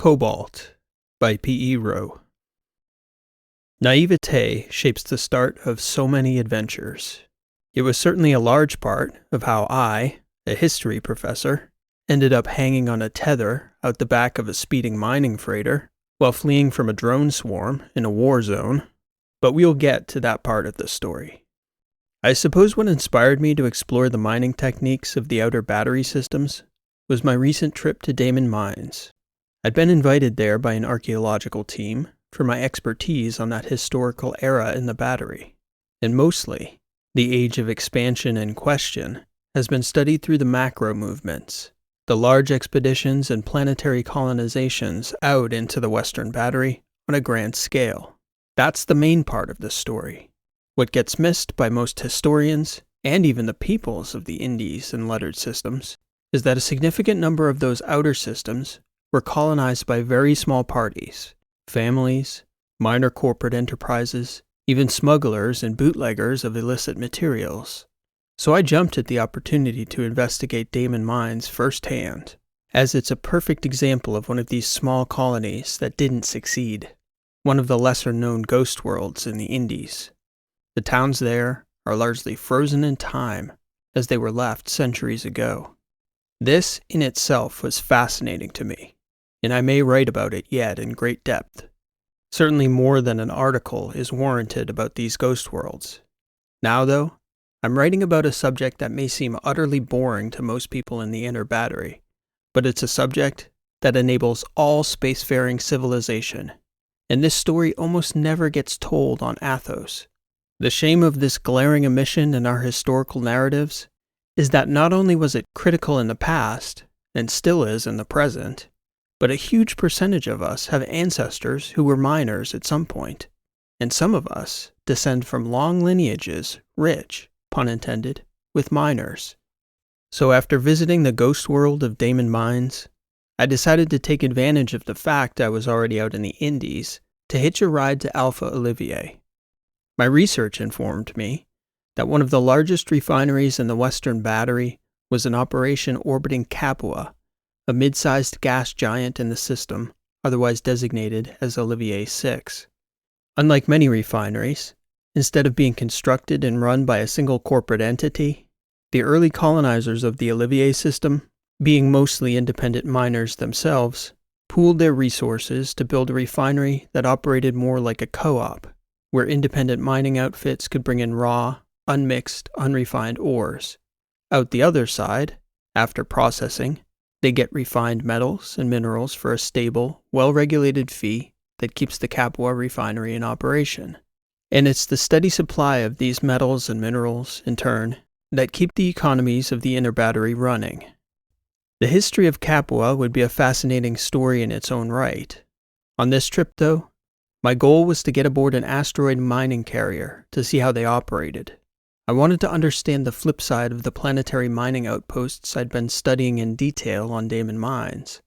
Cobalt by P.E. Rowe. Naivete shapes the start of so many adventures. It was certainly a large part of how I, a history professor, ended up hanging on a tether out the back of a speeding mining freighter while fleeing from a drone swarm in a war zone, but we'll get to that part of the story. I suppose what inspired me to explore the mining techniques of the outer battery systems was my recent trip to Daemon Mines. I'd been invited there by an archaeological team for my expertise on that historical era in the battery, and mostly, the age of expansion in question has been studied through the macro movements, the large expeditions and planetary colonizations out into the Western Battery on a grand scale. That's the main part of the story. What gets missed by most historians, and even the peoples of the Indies and lettered systems, is that a significant number of those outer systems were colonized by very small parties, families, minor corporate enterprises, even smugglers and bootleggers of illicit materials. So I jumped at the opportunity to investigate Daemon Mines firsthand, as it's a perfect example of one of these small colonies that didn't succeed, one of the lesser-known ghost worlds in the Indies. The towns there are largely frozen in time, as they were left centuries ago. This in itself was fascinating to me, and I may write about it yet in great depth. Certainly more than an article is warranted about these ghost worlds. Now, though, I'm writing about a subject that may seem utterly boring to most people in the inner battery, but it's a subject that enables all spacefaring civilization, and this story almost never gets told on Athos. The shame of this glaring omission in our historical narratives is that not only was it critical in the past, and still is in the present, but a huge percentage of us have ancestors who were miners at some point, and some of us descend from long lineages rich, pun intended, with miners. So after visiting the ghost world of Daemon Mines, I decided to take advantage of the fact I was already out in the Indies to hitch a ride to Alpha Olivier. My research informed me that one of the largest refineries in the Western Battery was in operation orbiting Capa, a mid-sized gas giant in the system, otherwise designated as Olivier 6. Unlike many refineries, instead of being constructed and run by a single corporate entity, the early colonizers of the Olivier system, being mostly independent miners themselves, pooled their resources to build a refinery that operated more like a co-op, where independent mining outfits could bring in raw, unmixed, unrefined ores. Out the other side, after processing, they get refined metals and minerals for a stable, well-regulated fee that keeps the Capa refinery in operation. And it's the steady supply of these metals and minerals, in turn, that keep the economies of the inner battery running. The history of Capa would be a fascinating story in its own right. On this trip, though, my goal was to get aboard an asteroid mining carrier to see how they operated. I wanted to understand the flip side of the planetary mining outposts I'd been studying in detail on Daemon Mines.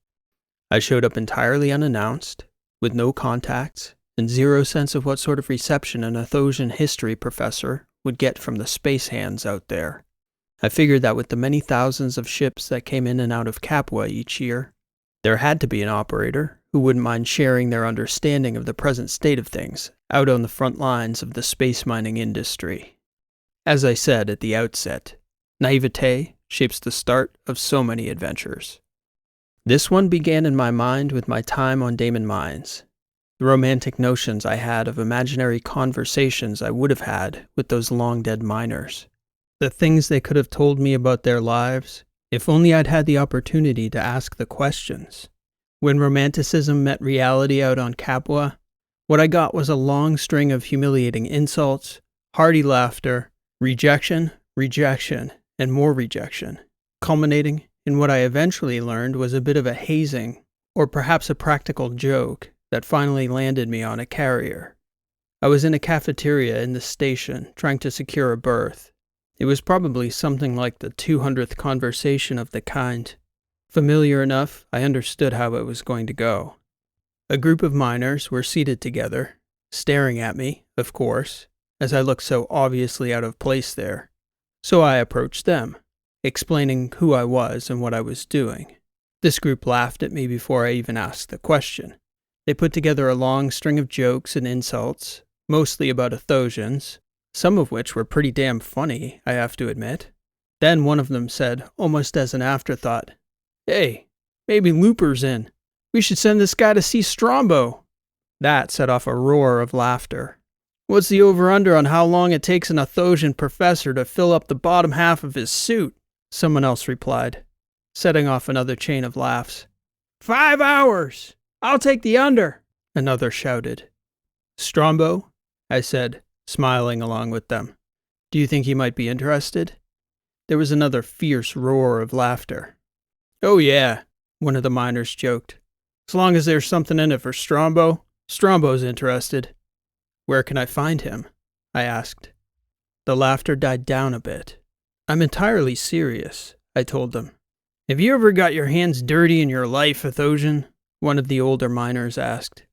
I showed up entirely unannounced, with no contacts, and zero sense of what sort of reception an Athosian history professor would get from the space hands out there. I figured that with the many thousands of ships that came in and out of Capa each year, there had to be an operator who wouldn't mind sharing their understanding of the present state of things out on the front lines of the space mining industry. As I said at the outset, naivete shapes the start of so many adventures. This one began in my mind with my time on Daemon Mines, the romantic notions I had of imaginary conversations I would have had with those long-dead miners, the things they could have told me about their lives, if only I'd had the opportunity to ask the questions. When romanticism met reality out on Capa, what I got was a long string of humiliating insults, hearty laughter, rejection, and more rejection, culminating in what I eventually learned was a bit of a hazing, or perhaps a practical joke, that finally landed me on a carrier. I was in a cafeteria in the station, trying to secure a berth. It was probably something like the 200th conversation of the kind. Familiar enough, I understood how it was going to go. A group of miners were seated together, staring at me, of course, as I looked so obviously out of place there. So I approached them, explaining who I was and what I was doing. This group laughed at me before I even asked the question. They put together a long string of jokes and insults, mostly about Athosians, some of which were pretty damn funny, I have to admit. Then one of them said, almost as an afterthought, "Hey, maybe Looper's in. We should send this guy to see Strombo." That set off a roar of laughter. "What's the over-under on how long it takes an Athosian professor to fill up the bottom half of his suit?" Someone else replied, setting off another chain of laughs. 5 hours! I'll take the under!" Another shouted. "Strombo?" I said, smiling along with them. "Do you think he might be interested?" There was another fierce roar of laughter. "Oh yeah," one of the miners joked. "As long as there's something in it for Strombo, Strombo's interested." "Where can I find him?" I asked. The laughter died down a bit. "I'm entirely serious," I told them. "Have you ever got your hands dirty in your life, Athosian?" one of the older miners asked.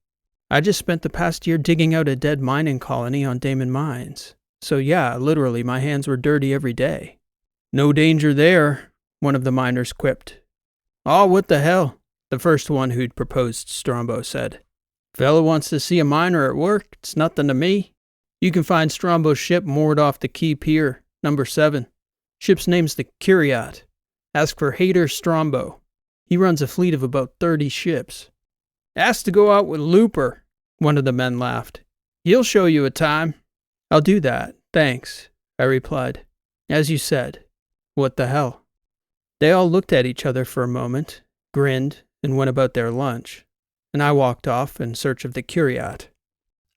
"I just spent the past year digging out a dead mining colony on Damon Mines. So yeah, literally my hands were dirty every day." "No danger there," one of the miners quipped. "Oh, what the hell," the first one who'd proposed Strombo said. "Fella wants to see a miner at work, it's nothing to me. You can find Strombo's ship moored off the Key Pier, number 7. Ship's name's the Curiat. Ask for Hader Strombo. He runs a fleet of about 30 ships." "Ask to go out with Looper," one of the men laughed. "He'll show you a time." "I'll do that, thanks," I replied. "As you said, what the hell?" They all looked at each other for a moment, grinned, and went about their lunch, and I walked off in search of the Curiat.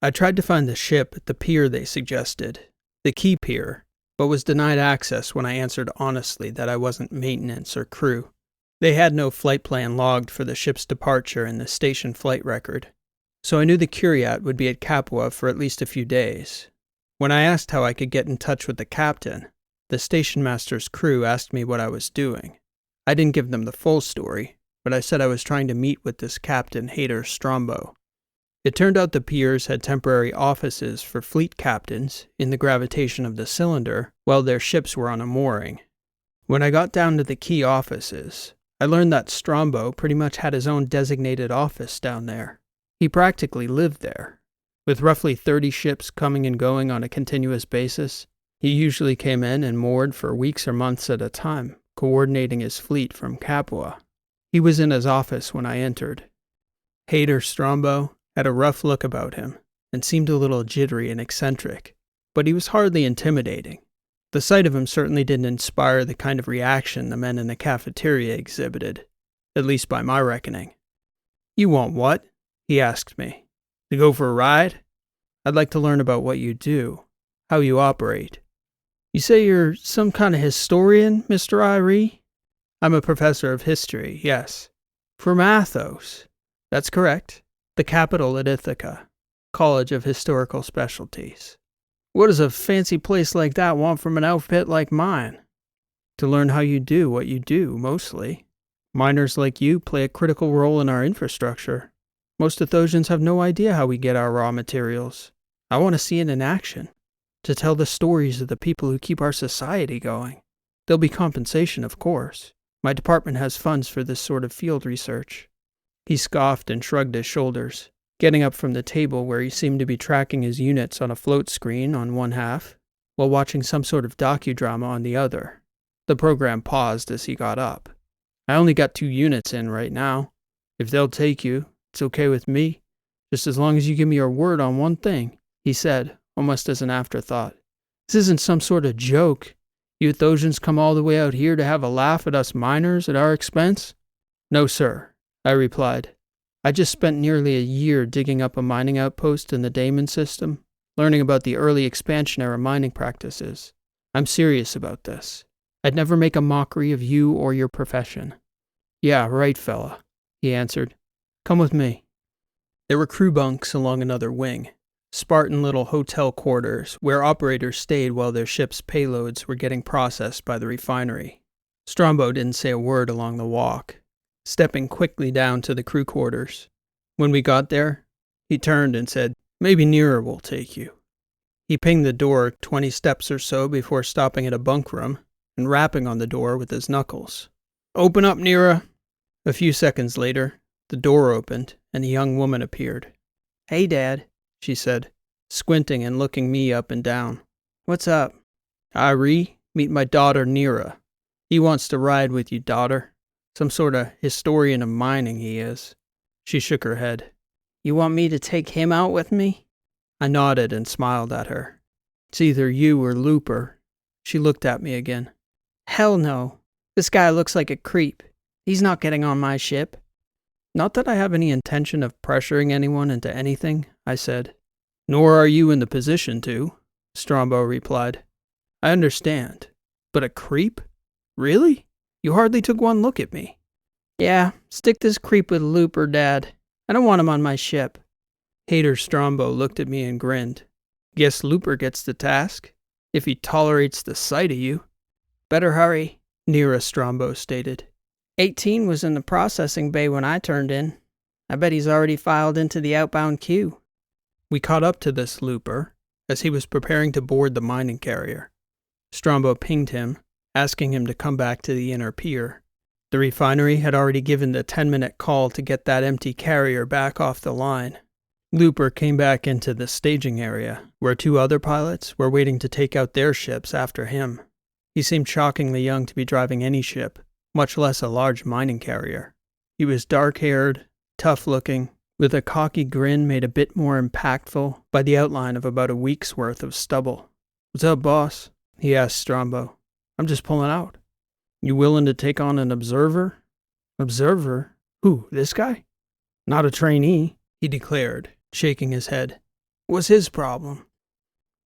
I tried to find the ship at the pier they suggested, the Key Pier, but was denied access when I answered honestly that I wasn't maintenance or crew. They had no flight plan logged for the ship's departure in the station flight record, so I knew the Curiat would be at Capa for at least a few days. When I asked how I could get in touch with the captain, the station master's crew asked me what I was doing. I didn't give them the full story, but I said I was trying to meet with this Captain Hader Strombo. It turned out the piers had temporary offices for fleet captains in the gravitation of the cylinder while their ships were on a mooring. When I got down to the key offices, I learned that Strombo pretty much had his own designated office down there. He practically lived there. With roughly 30 ships coming and going on a continuous basis, he usually came in and moored for weeks or months at a time, coordinating his fleet from Capua. He was in his office when I entered. Hader Strombo had a rough look about him and seemed a little jittery and eccentric, but he was hardly intimidating. The sight of him certainly didn't inspire the kind of reaction the men in the cafeteria exhibited, at least by my reckoning. "You want what?" he asked me. "To go for a ride? I'd like to learn about what you do, how you operate." "You say you're some kind of historian, Mr. Irie?" "I'm a professor of history, yes." "From Athos?" "That's correct. The capital at Ithaca. College of Historical Specialties." "What does a fancy place like that want from an outfit like mine?" "To learn how you do what you do, mostly. Miners like you play a critical role in our infrastructure. Most Athosians have no idea how we get our raw materials. I want to see it in action, to tell the stories of the people who keep our society going. There'll be compensation, of course. My department has funds for this sort of field research." He scoffed and shrugged his shoulders, getting up from the table where he seemed to be tracking his units on a float screen on one half, while watching some sort of docudrama on the other. The program paused as he got up. "I only got 2 units in right now. If they'll take you, it's okay with me, just as long as you give me your word on one thing," he said, almost as an afterthought. "This isn't some sort of joke. You Athosians come all the way out here to have a laugh at us miners at our expense?" "No, sir," I replied. "I just spent nearly a year digging up a mining outpost in the Damon system, learning about the early expansion era mining practices. I'm serious about this. I'd never make a mockery of you or your profession." "Yeah, right, fella," he answered. "Come with me." There were crew bunks along another wing, Spartan little hotel quarters where operators stayed while their ship's payloads were getting processed by the refinery. Strombo didn't say a word along the walk, stepping quickly down to the crew quarters. When we got there, he turned and said, "Maybe Nira will take you." He pinged the door 20 steps or so before stopping at a bunk room and rapping on the door with his knuckles. "Open up, Nira." A few seconds later, the door opened and a young woman appeared. "Hey, Dad," she said, squinting and looking me up and down. "What's up?" "Ree, meet my daughter Nira. He wants to ride with you, daughter. Some sort of historian of mining he is." She shook her head. "You want me to take him out with me?" I nodded and smiled at her. "It's either you or Looper." She looked at me again. "Hell no. This guy looks like a creep. He's not getting on my ship." "Not that I have any intention of pressuring anyone into anything," I said. "Nor are you in the position to," Strombo replied. "I understand. But a creep? Really? You hardly took one look at me." "Yeah, stick this creep with Looper, Dad. I don't want him on my ship." Hater Strombo looked at me and grinned. "Guess Looper gets the task, if he tolerates the sight of you." "Better hurry," Nira Strombo stated. 18 was in the processing bay when I turned in. I bet he's already filed into the outbound queue. We caught up to this Looper as he was preparing to board the mining carrier. Strombo pinged him, asking him to come back to the inner pier. The refinery had already given the 10-minute call to get that empty carrier back off the line. Looper came back into the staging area, where 2 other pilots were waiting to take out their ships after him. He seemed shockingly young to be driving any ship, much less a large mining carrier. He was dark-haired, tough-looking, with a cocky grin made a bit more impactful by the outline of about a week's worth of stubble. "What's up, boss?" he asked Strombo. "I'm just pulling out." "You willing to take on an observer?" "Observer? Who, this guy?" "Not a trainee," he declared, shaking his head. "What's his problem?"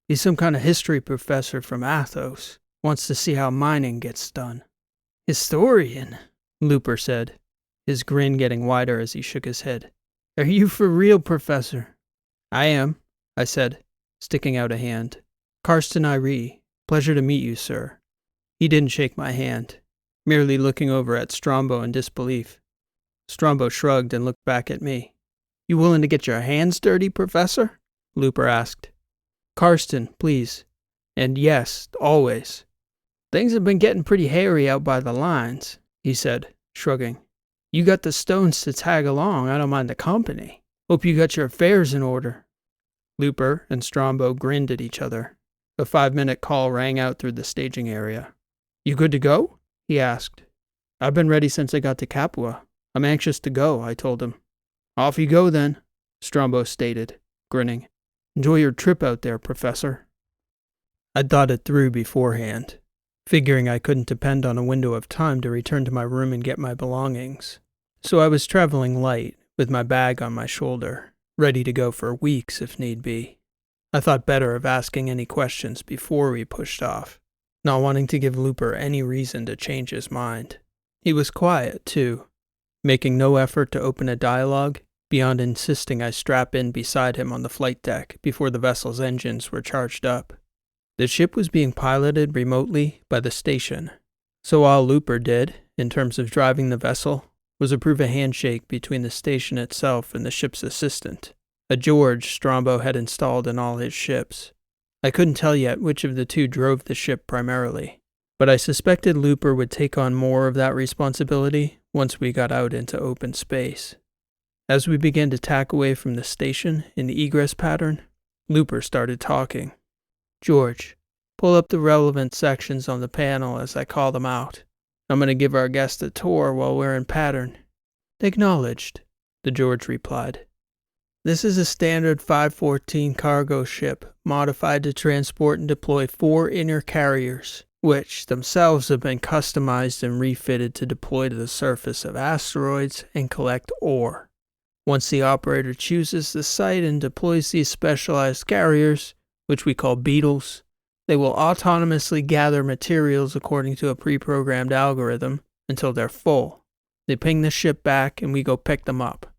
"He's some kind of history professor from Athos. Wants to see how mining gets done." "Historian," Looper said, his grin getting wider as he shook his head. "Are you for real, Professor?" "I am," I said, sticking out a hand. "Karsten Iree. Pleasure to meet you, sir." He didn't shake my hand, merely looking over at Strombo in disbelief. Strombo shrugged and looked back at me. "You willing to get your hands dirty, Professor?" Looper asked. "Karsten, please. And yes, always." "Things have been getting pretty hairy out by the lines," he said, shrugging. "You got the stones to tag along, I don't mind the company. Hope you got your affairs in order." Looper and Strombo grinned at each other. A 5-minute call rang out through the staging area. "You good to go?" he asked. "I've been ready since I got to Capua. I'm anxious to go," I told him. "Off you go then," Strombo stated, grinning. "Enjoy your trip out there, Professor." I'd thought it through beforehand, figuring I couldn't depend on a window of time to return to my room and get my belongings. So I was traveling light, with my bag on my shoulder, ready to go for weeks if need be. I thought better of asking any questions before we pushed off, not wanting to give Looper any reason to change his mind. He was quiet, too, making no effort to open a dialogue, beyond insisting I strap in beside him on the flight deck before the vessel's engines were charged up. The ship was being piloted remotely by the station, so all Looper did, in terms of driving the vessel, was approve a handshake between the station itself and the ship's assistant, a George Strombo had installed in all his ships. I couldn't tell yet which of the 2 drove the ship primarily, but I suspected Looper would take on more of that responsibility once we got out into open space. As we began to tack away from the station in the egress pattern, Looper started talking. "George, pull up the relevant sections on the panel as I call them out. I'm going to give our guest a tour while we're in pattern." "Acknowledged," the George replied. "This is a standard 514 cargo ship, modified to transport and deploy 4 inner carriers, which themselves have been customized and refitted to deploy to the surface of asteroids and collect ore. Once the operator chooses the site and deploys these specialized carriers, which we call beetles, they will autonomously gather materials according to a pre-programmed algorithm until they're full. They ping the ship back and we go pick them up.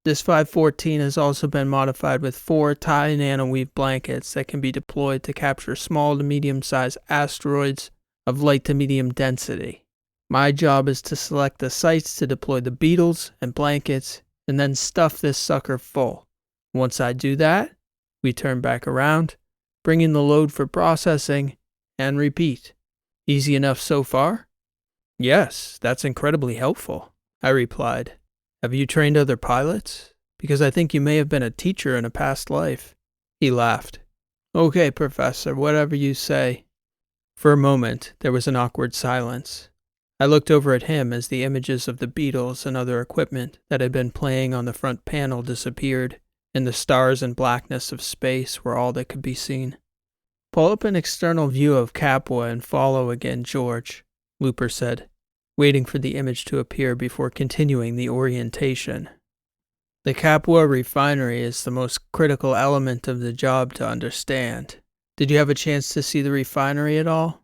This 514 has also been modified with 4 tie nanoweave blankets that can be deployed to capture small to medium-sized asteroids of light to medium density. My job is to select the sites to deploy the beetles and blankets and then stuff this sucker full. Once I do that, we turn back around, bring in the load for processing, and repeat. Easy enough so far?" "Yes, that's incredibly helpful," I replied. Have you trained other pilots? Because I think you may have been a teacher in a past life. He laughed. Okay, Professor, whatever you say. For a moment, there was an awkward silence. I looked over at him as the images of the Beatles and other equipment that had been playing on the front panel disappeared, and the stars and blackness of space were all that could be seen. Pull up an external view of Capa and follow again, George, Looper said, waiting for the image to appear before continuing the orientation. The Capa refinery is the most critical element of the job to understand. Did you have a chance to see the refinery at all?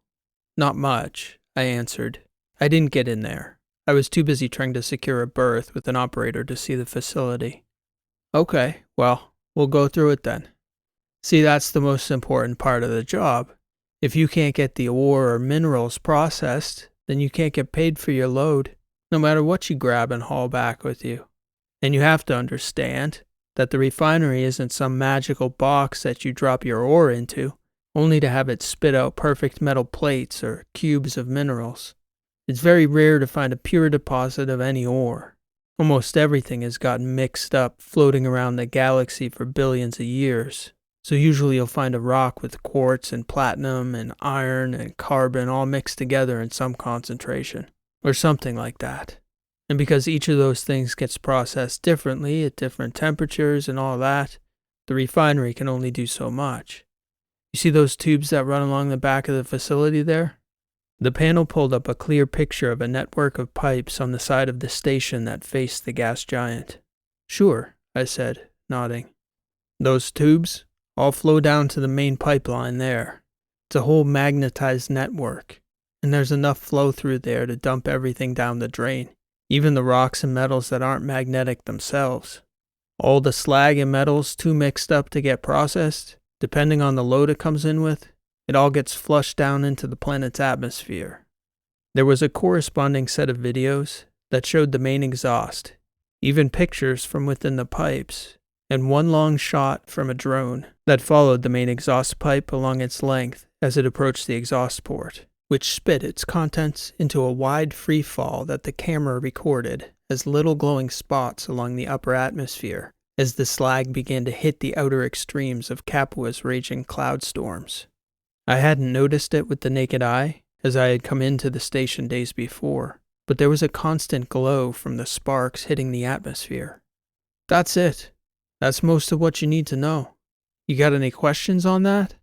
Not much, I answered. I didn't get in there. I was too busy trying to secure a berth with an operator to see the facility. Okay, well, we'll go through it then. See, that's the most important part of the job. If you can't get the ore or minerals processed, then you can't get paid for your load, no matter what you grab and haul back with you. And you have to understand that the refinery isn't some magical box that you drop your ore into, only to have it spit out perfect metal plates or cubes of minerals. It's very rare to find a pure deposit of any ore. Almost everything has gotten mixed up, floating around the galaxy for billions of years. So usually you'll find a rock with quartz and platinum and iron and carbon all mixed together in some concentration, or something like that. And because each of those things gets processed differently at different temperatures and all that, the refinery can only do so much. You see those tubes that run along the back of the facility there? The panel pulled up a clear picture of a network of pipes on the side of the station that faced the gas giant. Sure, I said, nodding. Those tubes all flow down to the main pipeline there. It's a whole magnetized network, and there's enough flow through there to dump everything down the drain, even the rocks and metals that aren't magnetic themselves. All the slag and metals too mixed up to get processed, depending on the load it comes in with, it all gets flushed down into the planet's atmosphere. There was a corresponding set of videos that showed the main exhaust, even pictures from within the pipes, and one long shot from a drone that followed the main exhaust pipe along its length as it approached the exhaust port, which spit its contents into a wide free fall that the camera recorded as little glowing spots along the upper atmosphere as the slag began to hit the outer extremes of Capa's raging cloud storms. I hadn't noticed it with the naked eye, as I had come into the station days before, but there was a constant glow from the sparks hitting the atmosphere. That's it. That's most of what you need to know. You got any questions on that?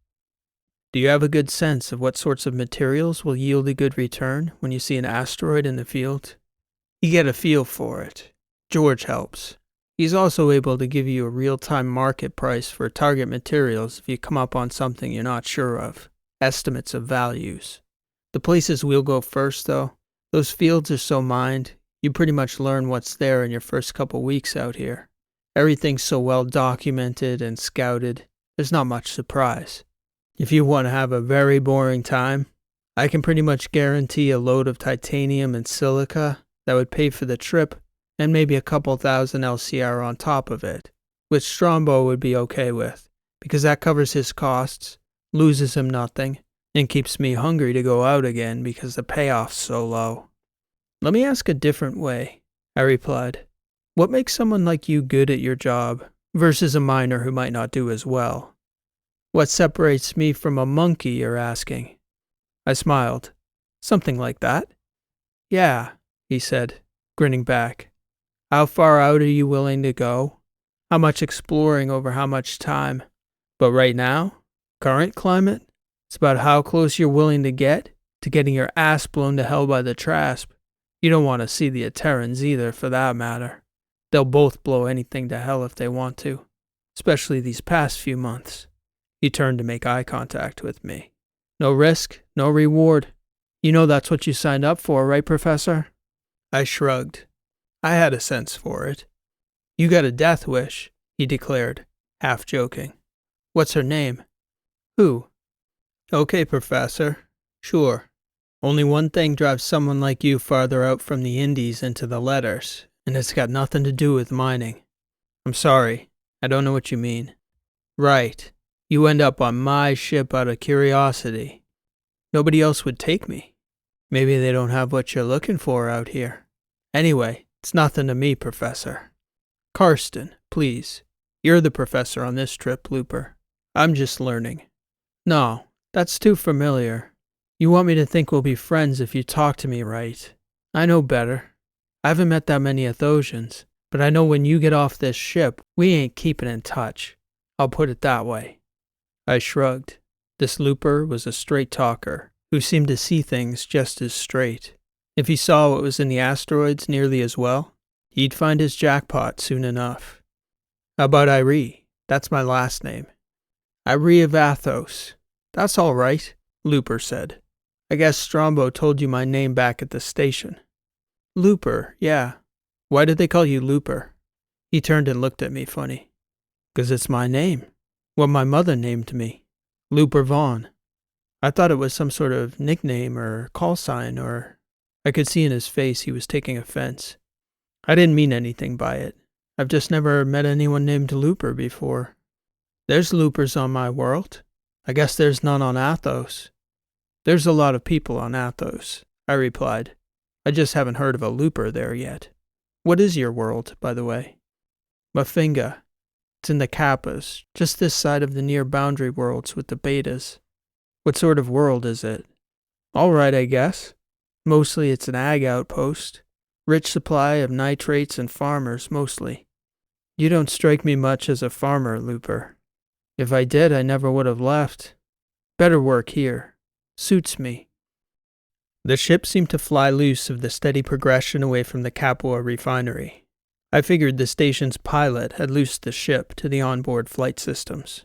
Do you have a good sense of what sorts of materials will yield a good return when you see an asteroid in the field? You get a feel for it. George helps. He's also able to give you a real-time market price for target materials if you come up on something you're not sure of. Estimates of values. The places we'll go first, though, those fields are so mined, you pretty much learn what's there in your first couple weeks out here. Everything's so well documented and scouted, there's not much surprise. If you want to have a very boring time, I can pretty much guarantee a load of titanium and silica that would pay for the trip and maybe a couple thousand LCR on top of it, which Strombo would be okay with, because that covers his costs, loses him nothing, and keeps me hungry to go out again because the payoff's so low. Let me ask a different way, I replied. What makes someone like you good at your job versus a miner who might not do as well? What separates me from a monkey, you're asking? I smiled. Something like that. Yeah, he said, grinning back. How far out are you willing to go? How much exploring over how much time? But right now, current climate, it's about how close you're willing to get to getting your ass blown to hell by the Trasp. You don't want to see the Terrans either, for that matter. They'll both blow anything to hell if they want to, especially these past few months. He turned to make eye contact with me. No risk, no reward. You know that's what you signed up for, right, Professor? I shrugged. I had a sense for it. You got a death wish, he declared, half joking. What's her name? Who? Okay, Professor. Sure. Only one thing drives someone like you farther out from the Indies into the letters, and it's got nothing to do with mining. I'm sorry, I don't know what you mean. Right. You end up on my ship out of curiosity. Nobody else would take me. Maybe they don't have what you're looking for out here. Anyway, It's nothing to me, Professor. Karsten, please. You're the professor on this trip, Looper. I'm just learning. No, that's too familiar. You want me to think we'll be friends if you talk to me right. I know better. I haven't met that many Athosians, but I know when you get off this ship, we ain't keeping in touch. I'll put it that way. I shrugged. This Looper was a straight talker, who seemed to see things just as straight. If he saw what was in the asteroids nearly as well, he'd find his jackpot soon enough. How about Irie? That's my last name. Irie of Athos. That's all right, Looper said. I guess Strombo told you my name back at the station. Looper, yeah. Why did they call you Looper? He turned and looked at me funny. 'Cause it's my name. What my mother named me. Looper Vaughn. I thought it was some sort of nickname or call sign or... I could see in his face he was taking offense. I didn't mean anything by it. I've just never met anyone named Looper before. There's Loopers on my world. I guess there's none on Athos. There's a lot of people on Athos, I replied. I just haven't heard of a Looper there yet. What is your world, by the way? Mafinga. It's in the Capas, just this side of the near boundary worlds with the betas. What sort of world is it? All right, I guess. Mostly it's an ag outpost. Rich supply of nitrates and farmers, mostly. You don't strike me much as a farmer, Looper. If I did, I never would have left. Better work here. Suits me. The ship seemed to fly loose of the steady progression away from the Capua refinery. I figured the station's pilot had loosed the ship to the onboard flight systems.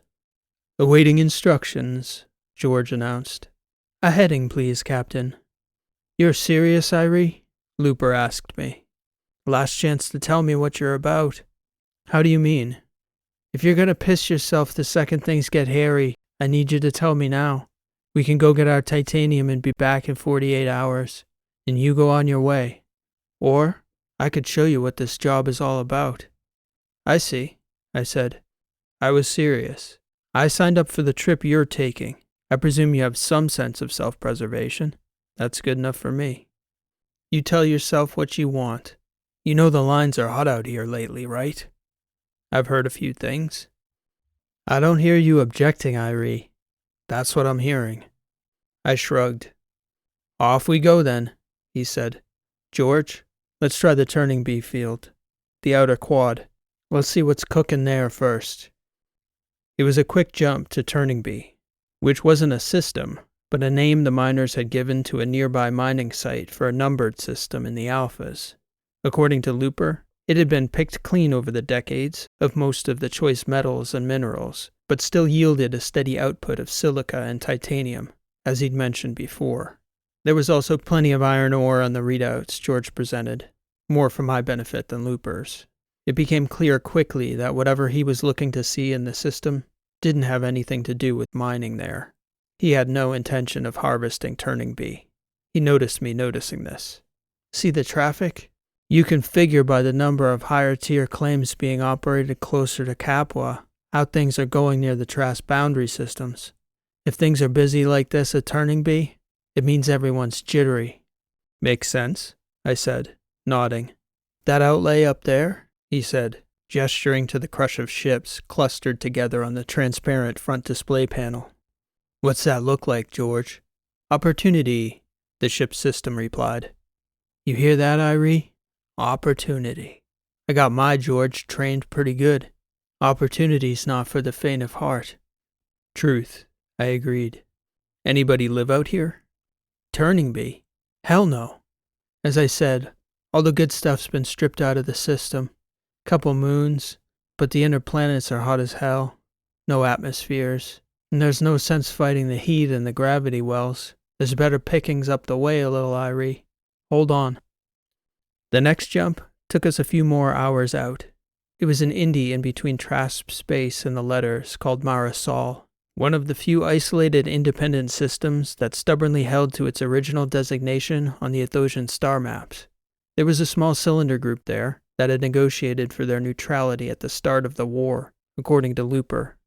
Awaiting instructions, George announced. A heading, please, Captain. You're serious, Irie? Looper asked me. Last chance to tell me what you're about. How do you mean? If you're gonna piss yourself the second things get hairy, I need you to tell me now. We can go get our titanium and be back in 48 hours, and you go on your way. Or, I could show you what this job is all about. I see, I said. I was serious. I signed up for the trip you're taking. I presume you have some sense of self-preservation. That's good enough for me. You tell yourself what you want. You know the lines are hot out here lately, right? I've heard a few things. I don't hear you objecting, Irie. That's what I'm hearing. I shrugged. Off we go then, he said. George, let's try the turning B field. The outer quad. Let's see what's cooking there first. It was a quick jump to turning B, which wasn't a system, but a name the miners had given to a nearby mining site for a numbered system in the alphas. According to Looper, it had been picked clean over the decades of most of the choice metals and minerals, but still yielded a steady output of silica and titanium, as he'd mentioned before. There was also plenty of iron ore on the readouts George presented, more for my benefit than Looper's. It became clear quickly that whatever he was looking to see in the system didn't have anything to do with mining there. He had no intention of harvesting turning B. He noticed me noticing this. See the traffic? You can figure by the number of higher-tier claims being operated closer to Capua how things are going near the Trask boundary systems. If things are busy like this at Turning B, it means everyone's jittery. Makes sense, I said, nodding. That outlay up there, he said, gesturing to the crush of ships clustered together on the transparent front display panel. What's that look like, George? Opportunity, the ship's system replied. You hear that, Irie? Opportunity. I got my George trained pretty good. Opportunity's not for the faint of heart. Truth, I agreed. Anybody live out here? Turning B? Hell no. As I said, all the good stuff's been stripped out of the system. Couple moons, but the inner planets are hot as hell. No atmospheres. And there's no sense fighting the heat in the gravity wells. There's better pickings up the way a little, Irie. Hold on. The next jump took us a few more hours out. It was an indie in between Trask space and the letters called Marisol, one of the few isolated independent systems that stubbornly held to its original designation on the Athosian star maps. There was a small cylinder group there that had negotiated for their neutrality at the start of the war, according to Looper.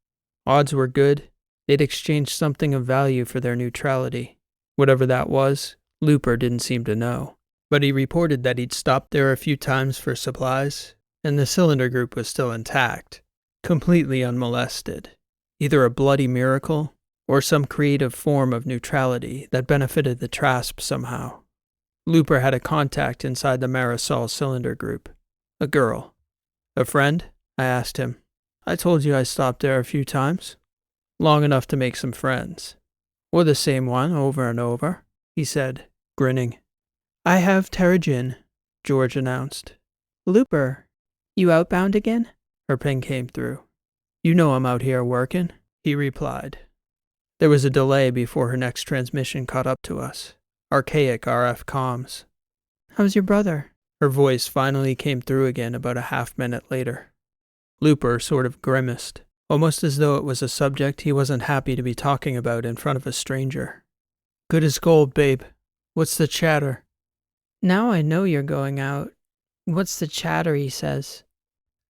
Odds were good. They'd exchanged something of value for their neutrality. Whatever that was, Looper didn't seem to know. but he reported that he'd stopped there a few times for supplies, and the cylinder group was still intact, completely unmolested. Either a bloody miracle, or some creative form of neutrality that benefited the Trasp somehow. Looper had a contact inside the Marisol cylinder group. A girl. A friend? I asked him. I told you I stopped there a few times. Long enough to make some friends. Or the same one over and over, he said, grinning. I have Terrigen, George announced. Looper, you outbound again? Her ping came through. You know I'm out here working, he replied. There was a delay before her next transmission caught up to us. Archaic RF comms. How's your brother? Her voice finally came through again about a half-minute later. Looper sort of grimaced, almost as though it was a subject he wasn't happy to be talking about in front of a stranger. Good as gold, babe. What's the chatter? Now I know you're going out. What's the chatter, he says.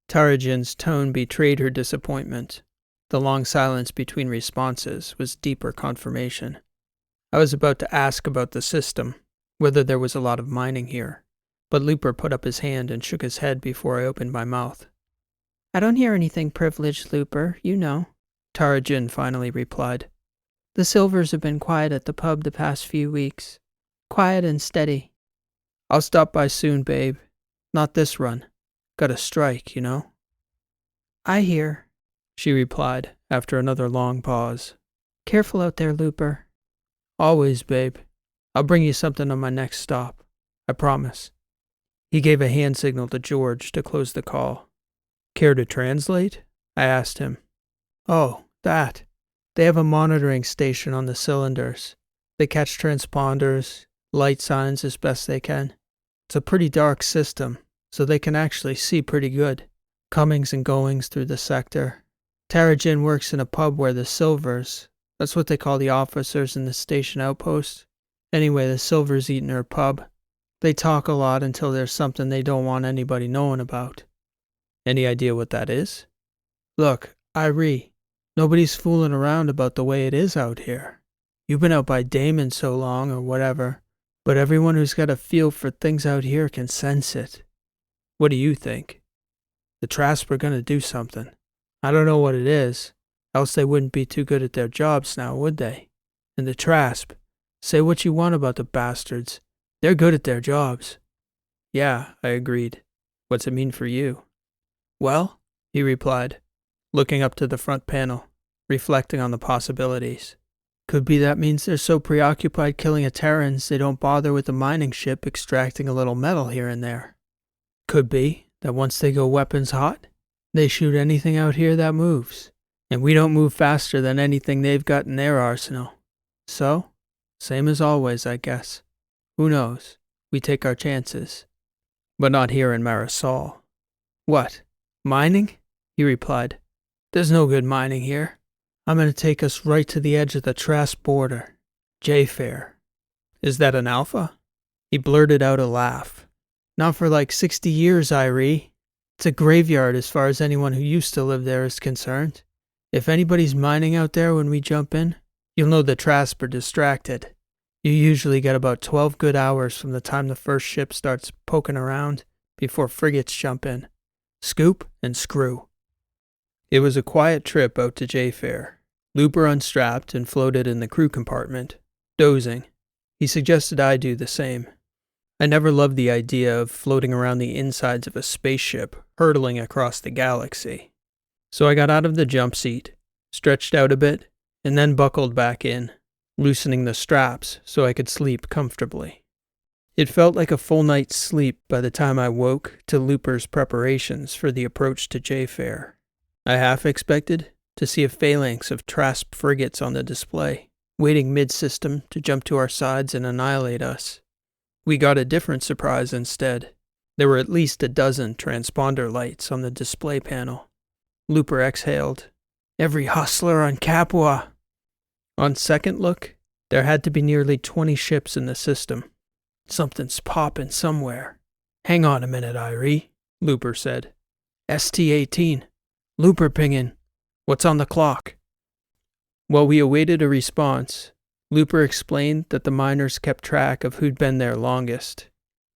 Tarajan's tone betrayed her disappointment. The long silence between responses was deeper confirmation. I was about to ask about the system, whether there was a lot of mining here, but Looper put up his hand and shook his head before I opened my mouth. I don't hear anything privileged, Looper, you know, Tarajan finally replied. The Silvers have been quiet at the pub the past few weeks. Quiet and steady. I'll stop by soon, babe. Not this run. Got a strike, you know. I hear, she replied after another long pause. Careful out there, Looper. Always, babe. I'll bring you something on my next stop. I promise. He gave a hand signal to George to close the call. Care to translate? I asked him. Oh, that. They have a monitoring station on the cylinders. They catch transponders, light signs as best they can. It's a pretty dark system, so they can actually see pretty good. Comings and goings through the sector. Tarajan works in a pub where the Silvers, that's what they call the officers in the station outpost. Anyway, the Silvers eat in her pub. They talk a lot until there's something they don't want anybody knowing about. Any idea what that is? Look, Irie, nobody's fooling around about the way it is out here. You've been out by Damon so long or whatever, but everyone who's got a feel for things out here can sense it. What do you think? The Trasp are gonna do something. I don't know what it is, else they wouldn't be too good at their jobs now, would they? And the Trasp, say what you want about the bastards, they're good at their jobs. Yeah, I agreed. What's it mean for you? Well, he replied, looking up to the front panel, reflecting on the possibilities. Could be that means they're so preoccupied killing a Terrans they don't bother with the mining ship extracting a little metal here and there. Could be that once they go weapons hot, they shoot anything out here that moves, and we don't move faster than anything they've got in their arsenal. So, same as always, I guess. Who knows? We take our chances. But not here in Marisol. What? Mining? He replied. There's no good mining here. I'm going to take us right to the edge of the Trasp border. J-Fair. Is that an alpha? He blurted out a laugh. Not for like 60 years, Irie. It's a graveyard as far as anyone who used to live there is concerned. If anybody's mining out there when we jump in, you'll know the Trasp are distracted. You usually get about 12 good hours from the time the first ship starts poking around before frigates jump in. Scoop and screw. It was a quiet trip out to J-Fair. Looper unstrapped and floated in the crew compartment, dozing. He suggested I do the same. I never loved the idea of floating around the insides of a spaceship, hurtling across the galaxy. So I got out of the jump seat, stretched out a bit, and then buckled back in, loosening the straps so I could sleep comfortably. It felt like a full night's sleep by the time I woke to Looper's preparations for the approach to J-Fair. I half expected to see a phalanx of Trasp frigates on the display, waiting mid-system to jump to our sides and annihilate us. We got a different surprise instead. There were at least a dozen transponder lights on the display panel. Looper exhaled. Every hustler on Capua! On second look, there had to be nearly 20 ships in the system. Something's popping somewhere. Hang on a minute, Irie, Looper said. ST-18. Looper pingin'. What's on the clock? While we awaited a response, Looper explained that the miners kept track of who'd been there longest.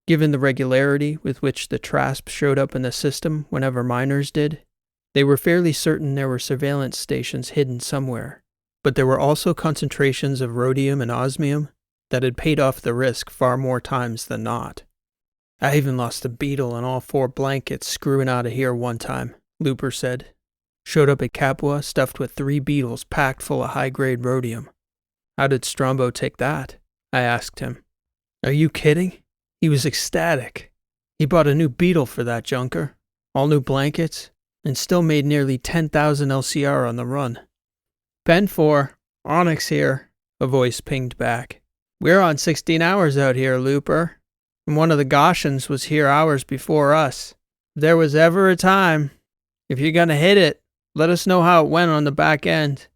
Given the regularity with which the trasps showed up in the system whenever miners did, they were fairly certain there were surveillance stations hidden somewhere. But there were also concentrations of rhodium and osmium that had paid off the risk far more times than not. I even lost a beetle and all 4 blankets screwing out of here one time, Looper said. Showed up at Capa stuffed with 3 beetles packed full of high-grade rhodium. How did Strombo take that? I asked him. Are you kidding? He was ecstatic. He bought a new beetle for that junker, all new blankets, and still made nearly 10,000 LCR on the run. Pen 4, Onyx here, a voice pinged back. We're on 16 hours out here, Looper, and one of the Gaussians was here hours before us. If there was ever a time, if you're gonna hit it, let us know how it went on the back end.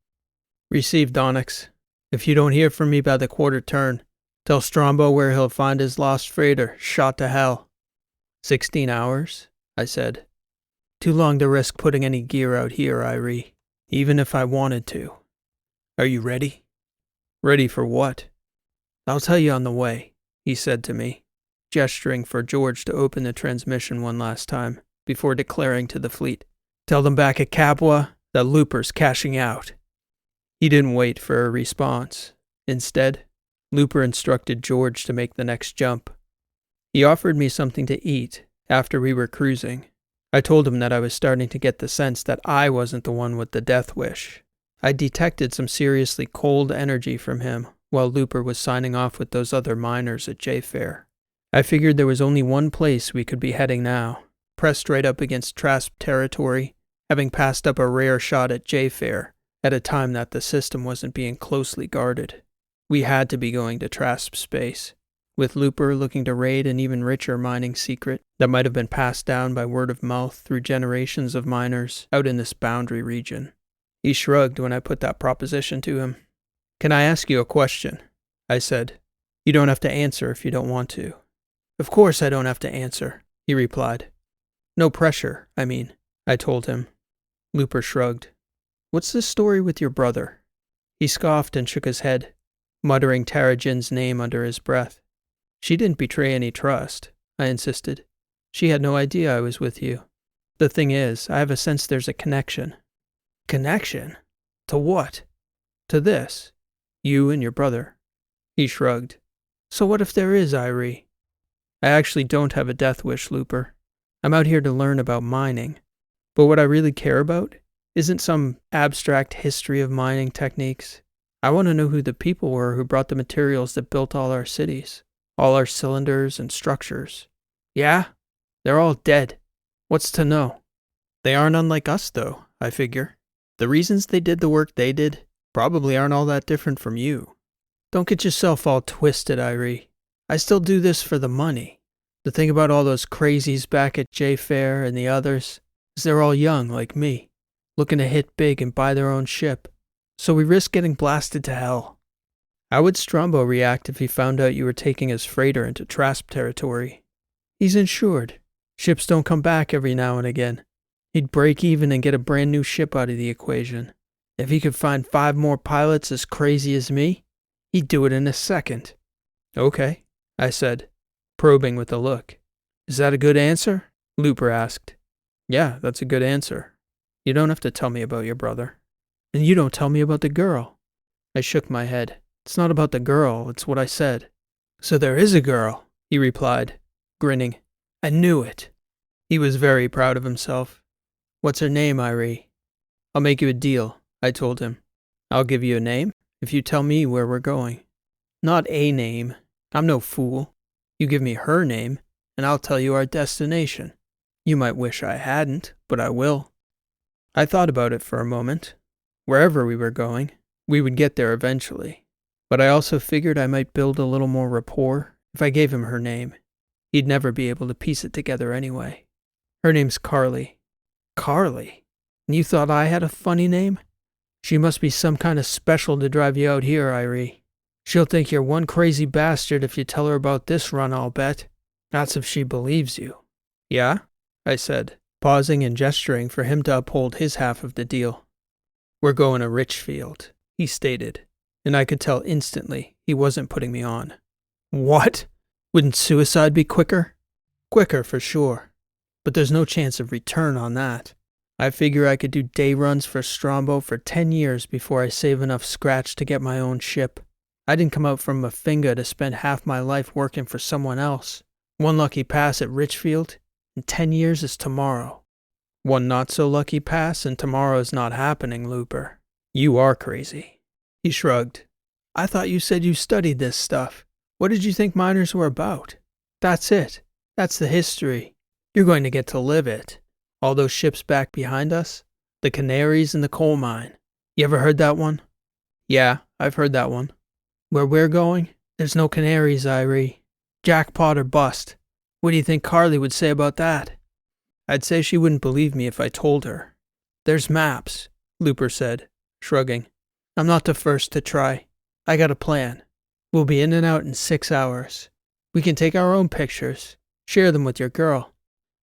Received, Onyx. If you don't hear from me by the quarter turn, tell Strombo where he'll find his lost freighter, shot to hell. 16 hours, I said. Too long to risk putting any gear out here, Irie, even if I wanted to. Are you ready? Ready for what? I'll tell you on the way, he said to me, gesturing for George to open the transmission one last time, before declaring to the fleet, Tell them back at Capa that Looper's cashing out. He didn't wait for a response. Instead, Looper instructed George to make the next jump. He offered me something to eat after we were cruising. I told him that I was starting to get the sense that I wasn't the one with the death wish. I detected some seriously cold energy from him while Looper was signing off with those other miners at J-Fair. I figured there was only one place we could be heading now, pressed right up against Trasp territory, having passed up a rare shot at J-Fair at a time that the system wasn't being closely guarded. We had to be going to Trasp space, with Looper looking to raid an even richer mining secret that might have been passed down by word of mouth through generations of miners out in this boundary region. He shrugged when I put that proposition to him. Can I ask you a question? I said. You don't have to answer if you don't want to. Of course I don't have to answer, he replied. No pressure, I mean, I told him. Looper shrugged. What's the story with your brother? He scoffed and shook his head, muttering Tara Jin's name under his breath. She didn't betray any trust, I insisted. She had no idea I was with you. The thing is, I have a sense there's a connection. Connection? To what? To this. You and your brother. He shrugged. So what if there is, Irie? I actually don't have a death wish, Looper. I'm out here to learn about mining. But what I really care about isn't some abstract history of mining techniques. I want to know who the people were who brought the materials that built all our cities, all our cylinders and structures. Yeah? They're all dead. What's to know? They aren't unlike us, though, I figure. The reasons they did the work they did probably aren't all that different from you. Don't get yourself all twisted, Irie. I still do this for the money. The thing about all those crazies back at J-Fair and the others is they're all young like me, looking to hit big and buy their own ship. So we risk getting blasted to hell. How would Strombo react if he found out you were taking his freighter into Trasp territory? He's insured. Ships don't come back every now and again. He'd break even and get a brand new ship out of the equation. If he could find 5 more pilots as crazy as me, he'd do it in a second. Okay, I said, probing with a look. Is that a good answer? Looper asked. Yeah, that's a good answer. You don't have to tell me about your brother. And you don't tell me about the girl. I shook my head. It's not about the girl, it's what I said. So there is a girl, he replied, grinning. I knew it. He was very proud of himself. What's her name, Irie? I'll make you a deal, I told him. I'll give you a name if you tell me where we're going. Not a name. I'm no fool. You give me her name, and I'll tell you our destination. You might wish I hadn't, but I will. I thought about it for a moment. Wherever we were going, we would get there eventually. But I also figured I might build a little more rapport if I gave him her name. He'd never be able to piece it together anyway. Her name's Carly. Carly? And you thought I had a funny name? She must be some kind of special to drive you out here, Irie. She'll think you're one crazy bastard if you tell her about this run, I'll bet. That's if she believes you. Yeah? I said, pausing and gesturing for him to uphold his half of the deal. We're going to Richfield, he stated, and I could tell instantly he wasn't putting me on. What? Wouldn't suicide be quicker? Quicker for sure, but there's no chance of return on that. I figure I could do day runs for Strombo for 10 years before I save enough scratch to get my own ship. I didn't come out from Mafinga to spend half my life working for someone else. One lucky pass at Richfield, and 10 years is tomorrow. One not so lucky pass, and tomorrow is not happening, Looper. You are crazy. He shrugged. I thought you said you studied this stuff. What did you think miners were about? That's it. That's the history. You're going to get to live it. All those ships back behind us, the Canaries and the coal mine. You ever heard that one? Yeah, I've heard that one. Where we're going, there's no Canaries, Irie. Jackpot or bust. What do you think Carly would say about that? I'd say she wouldn't believe me if I told her. There's maps, Looper said, shrugging. I'm not the first to try. I got a plan. We'll be in and out in 6 hours. We can take our own pictures, share them with your girl.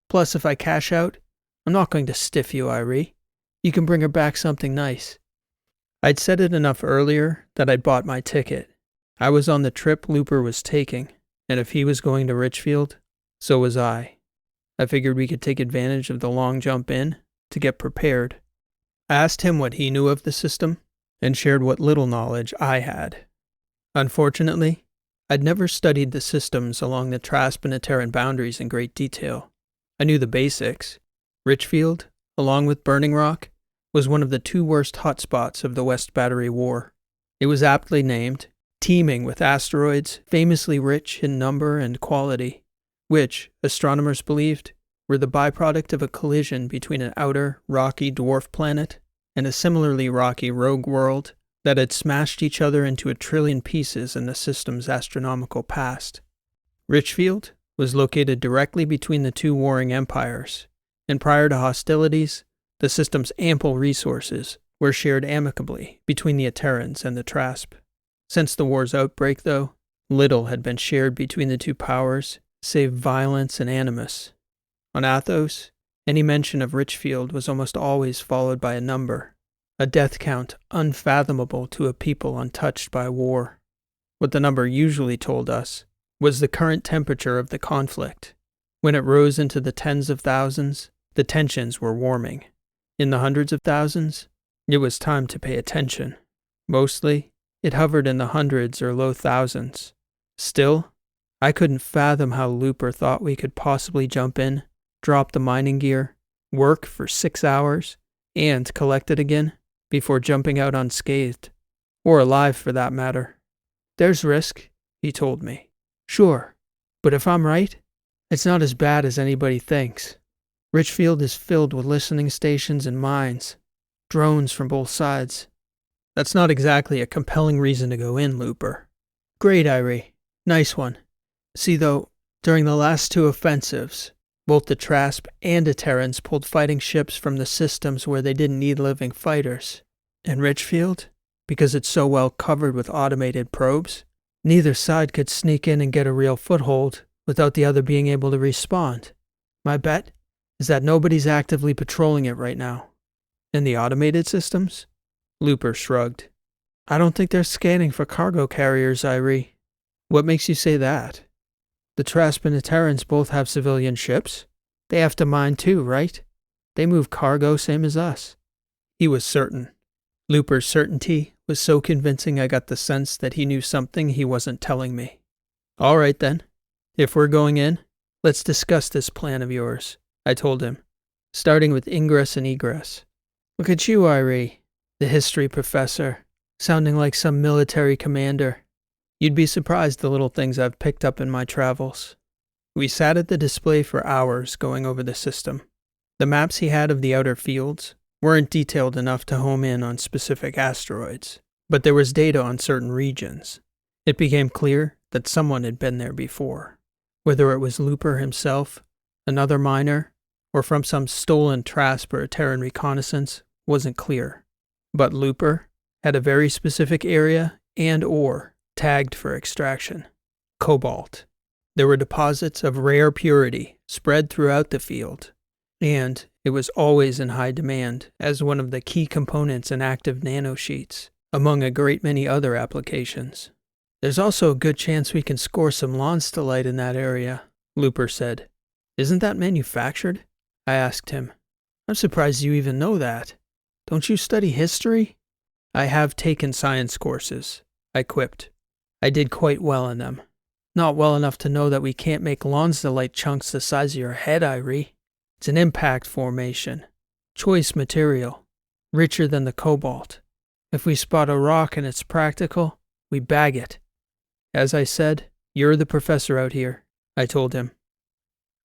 Plus, if I cash out, I'm not going to stiff you, Irie. You can bring her back something nice. I'd said it enough earlier that I'd bought my ticket. I was on the trip Looper was taking, and if he was going to Richfield, so was I. I figured we could take advantage of the long jump in to get prepared. I asked him what he knew of the system, and shared what little knowledge I had. Unfortunately, I'd never studied the systems along the Traspinaterran boundaries in great detail. I knew the basics. Richfield, along with Burning Rock, was one of the 2 worst hotspots of the West Battery War. It was aptly named, teeming with asteroids famously rich in number and quality, which, astronomers believed, were the byproduct of a collision between an outer, rocky dwarf planet and a similarly rocky rogue world that had smashed each other into 1 trillion pieces in the system's astronomical past. Richfield was located directly between the 2 warring empires, and prior to hostilities, the system's ample resources were shared amicably between the Aterrans and the Trasp. Since the war's outbreak, though, little had been shared between the 2 powers, save violence and animus. On Athos, any mention of Richfield was almost always followed by a number, a death count unfathomable to a people untouched by war. What the number usually told us was the current temperature of the conflict. When it rose into the tens of thousands, the tensions were warming. In the hundreds of thousands, it was time to pay attention. Mostly, it hovered in the hundreds or low thousands. Still, I couldn't fathom how Looper thought we could possibly jump in, drop the mining gear, work for 6 hours, and collect it again before jumping out unscathed, or alive for that matter. There's risk, he told me. Sure, but if I'm right, it's not as bad as anybody thinks. Richfield is filled with listening stations and mines, drones from both sides. That's not exactly a compelling reason to go in, Looper. Great, Irie. Nice one. See, though, during the last 2 offensives, both the Trasp and Aterrans pulled fighting ships from the systems where they didn't need living fighters. And Richfield, because it's so well covered with automated probes, neither side could sneak in and get a real foothold without the other being able to respond. My bet is that nobody's actively patrolling it right now. And the automated systems? Looper shrugged. I don't think they're scanning for cargo carriers, Irie. What makes you say that? The Trasp and Aterrans both have civilian ships. They have to mine too, right? They move cargo same as us. He was certain. Looper's certainty was so convincing I got the sense that he knew something he wasn't telling me. All right then. If we're going in, let's discuss this plan of yours, I told him, starting with ingress and egress. Look at you, Irie, the history professor, sounding like some military commander. You'd be surprised the little things I've picked up in my travels. We sat at the display for hours going over the system. The maps he had of the outer fields weren't detailed enough to home in on specific asteroids, but there was data on certain regions. It became clear that someone had been there before. Whether it was Looper himself, another miner, or from some stolen Trasp or Terran reconnaissance wasn't clear. But Looper had a very specific area and ore tagged for extraction. Cobalt. There were deposits of rare purity spread throughout the field, and it was always in high demand as one of the key components in active nanosheets, among a great many other applications. There's also a good chance we can score some Lonsdaleite in that area, Looper said. Isn't that manufactured? I asked him. I'm surprised you even know that. Don't you study history? I have taken science courses, I quipped. I did quite well in them. Not well enough to know that we can't make Lonsdaleite chunks the size of your head, Irie. It's an impact formation. Choice material. Richer than the cobalt. If we spot a rock and it's practical, we bag it. As I said, you're the professor out here, I told him.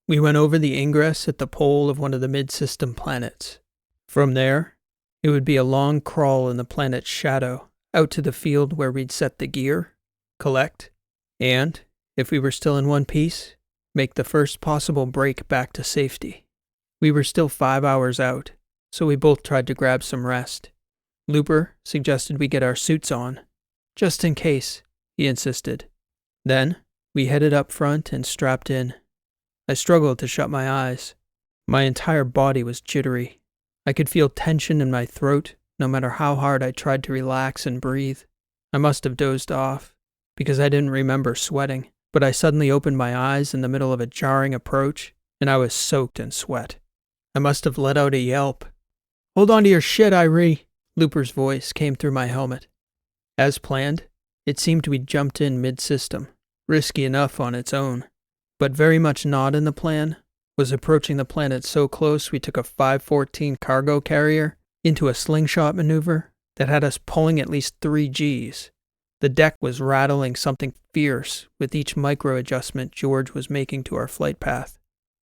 We went over the ingress at the pole of one of the mid-system planets. From there, it would be a long crawl in the planet's shadow, out to the field where we'd set the gear, collect, and, if we were still in one piece, make the first possible break back to safety. We were still 5 hours out, so we both tried to grab some rest. Looper suggested we get our suits on. Just in case, he insisted. Then, we headed up front and strapped in. I struggled to shut my eyes. My entire body was jittery. I could feel tension in my throat, no matter how hard I tried to relax and breathe. I must have dozed off, because I didn't remember sweating, but I suddenly opened my eyes in the middle of a jarring approach, and I was soaked in sweat. I must have let out a yelp. Hold on to your shit, Irie, Looper's voice came through my helmet. As planned, it seemed we'd jumped in mid-system, risky enough on its own, but very much not in the plan, was approaching the planet so close we took a 514 cargo carrier into a slingshot maneuver that had us pulling at least 3 Gs. The deck was rattling something fierce with each micro-adjustment George was making to our flight path.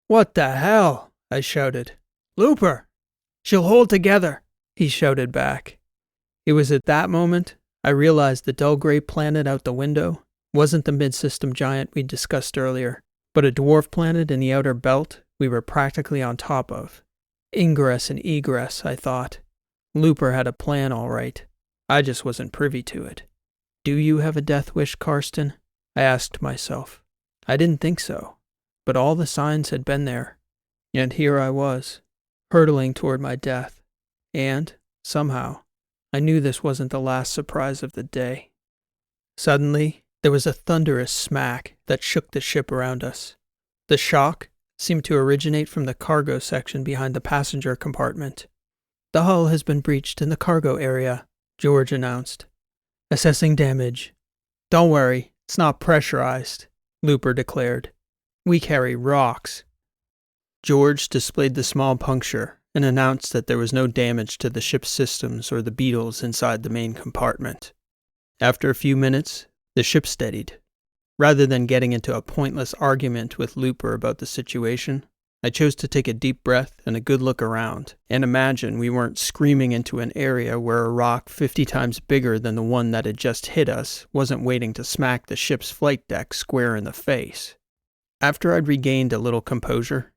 What the hell? I shouted. Looper! She'll hold together, he shouted back. It was at that moment I realized the dull gray planet out the window wasn't the mid-system giant we'd discussed earlier, but a dwarf planet in the outer belt we were practically on top of. Ingress and egress, I thought. Looper had a plan all right. I just wasn't privy to it. Do you have a death wish, Karsten? I asked myself. I didn't think so, but all the signs had been there. And here I was, hurtling toward my death. And, somehow, I knew this wasn't the last surprise of the day. Suddenly, there was a thunderous smack that shook the ship around us. The shock seemed to originate from the cargo section behind the passenger compartment. The hull has been breached in the cargo area, George announced. Assessing damage. Don't worry, it's not pressurized, Looper declared. We carry rocks. George displayed the small puncture and announced that there was no damage to the ship's systems or the beetles inside the main compartment. After a few minutes, the ship steadied. Rather than getting into a pointless argument with Looper about the situation, I chose to take a deep breath and a good look around, and imagine we weren't screaming into an area where a rock 50 times bigger than the one that had just hit us wasn't waiting to smack the ship's flight deck square in the face. After I'd regained a little composure,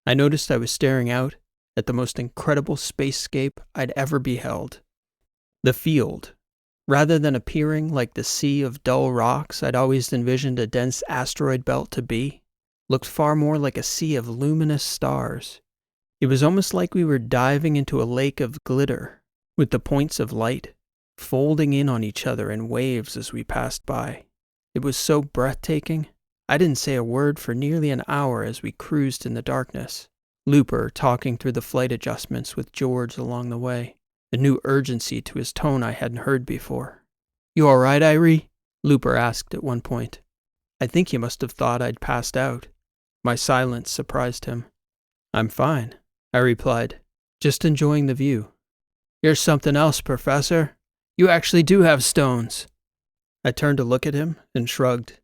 I noticed I was staring out at the most incredible spacescape I'd ever beheld. The field, rather than appearing like the sea of dull rocks I'd always envisioned a dense asteroid belt to be, looked far more like a sea of luminous stars. It was almost like we were diving into a lake of glitter, with the points of light folding in on each other in waves as we passed by. It was so breathtaking, I didn't say a word for nearly an hour as we cruised in the darkness, Looper talking through the flight adjustments with George along the way, a new urgency to his tone I hadn't heard before. You all right, Irie? Looper asked at one point. I think he must have thought I'd passed out. My silence surprised him. I'm fine, I replied, just enjoying the view. You're something else, Professor. You actually do have stones. I turned to look at him and shrugged.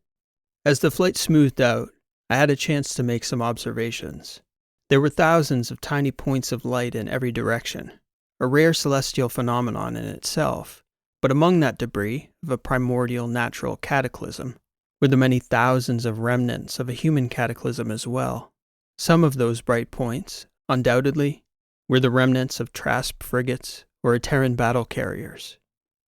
As the flight smoothed out, I had a chance to make some observations. There were thousands of tiny points of light in every direction, a rare celestial phenomenon in itself, but among that debris of a primordial natural cataclysm were the many thousands of remnants of a human cataclysm as well. Some of those bright points, undoubtedly, were the remnants of Trasp frigates or Terran battle carriers.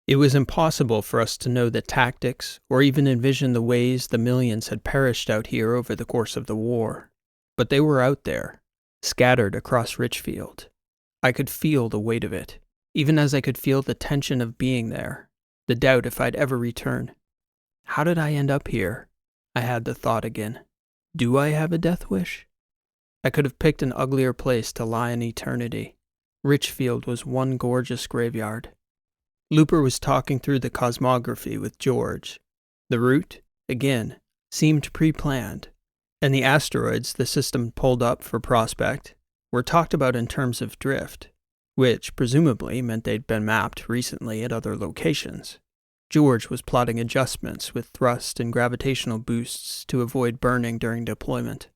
It was impossible for us to know the tactics or even envision the ways the millions had perished out here over the course of the war. But they were out there, scattered across Richfield. I could feel the weight of it, even as I could feel the tension of being there, the doubt if I'd ever return. How did I end up here? I had the thought again. Do I have a death wish? I could have picked an uglier place to lie in eternity. Richfield was one gorgeous graveyard. Looper was talking through the cosmography with George. The route, again, seemed pre-planned, and the asteroids the system pulled up for prospect were talked about in terms of drift, which presumably meant they'd been mapped recently at other locations. George was plotting adjustments with thrust and gravitational boosts to avoid burning during deployment.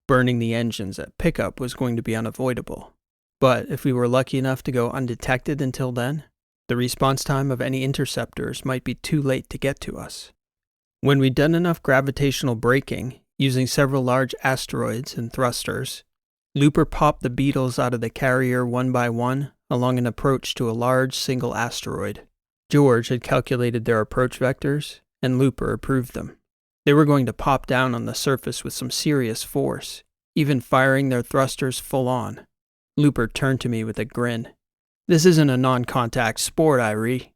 Burning the engines at pickup was going to be unavoidable, but if we were lucky enough to go undetected until then, the response time of any interceptors might be too late to get to us. When we'd done enough gravitational braking, using several large asteroids and thrusters, Looper popped the beetles out of the carrier one by one along an approach to a large single asteroid. George had calculated their approach vectors, and Looper approved them. They were going to pop down on the surface with some serious force, even firing their thrusters full on. Looper turned to me with a grin. This isn't a non-contact sport, Irie.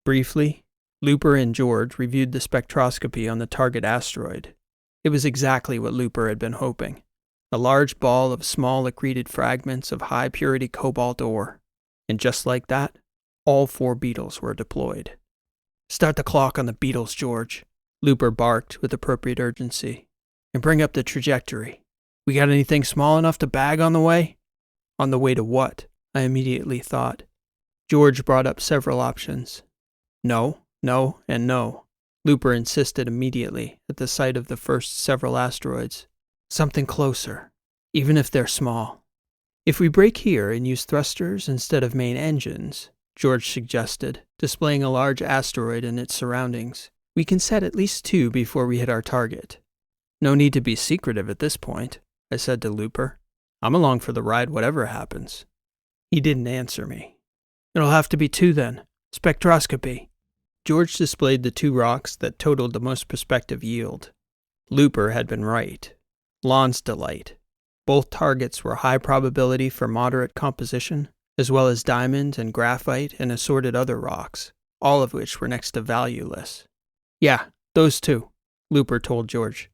Briefly, Looper and George reviewed the spectroscopy on the target asteroid. It was exactly what Looper had been hoping. A large ball of small accreted fragments of high-purity cobalt ore. And just like that, all 4 beetles were deployed. Start the clock on the beetles, George, Looper barked with appropriate urgency. And bring up the trajectory. We got anything small enough to bag on the way? On the way to what? I immediately thought. George brought up several options. No, and no. Looper insisted immediately at the sight of the first several asteroids. Something closer, even if they're small. If we break here and use thrusters instead of main engines, George suggested, displaying a large asteroid and its surroundings, we can set at least 2 before we hit our target. No need to be secretive at this point, I said to Looper. I'm along for the ride whatever happens. He didn't answer me. It'll have to be 2 then. Spectroscopy. George displayed the 2 rocks that totaled the most prospective yield. Looper had been right. Lawn's delight. Both targets were high probability for moderate composition, as well as diamond and graphite and assorted other rocks, all of which were next to valueless. Yeah, those 2, Looper told George.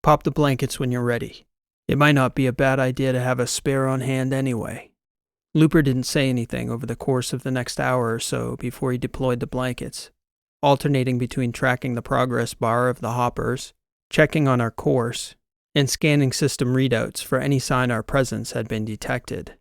Pop the blankets when you're ready. It might not be a bad idea to have a spare on hand anyway. Looper didn't say anything over the course of the next hour or so before he deployed the blankets, alternating between tracking the progress bar of the hoppers, checking on our course, and scanning system readouts for any sign our presence had been detected.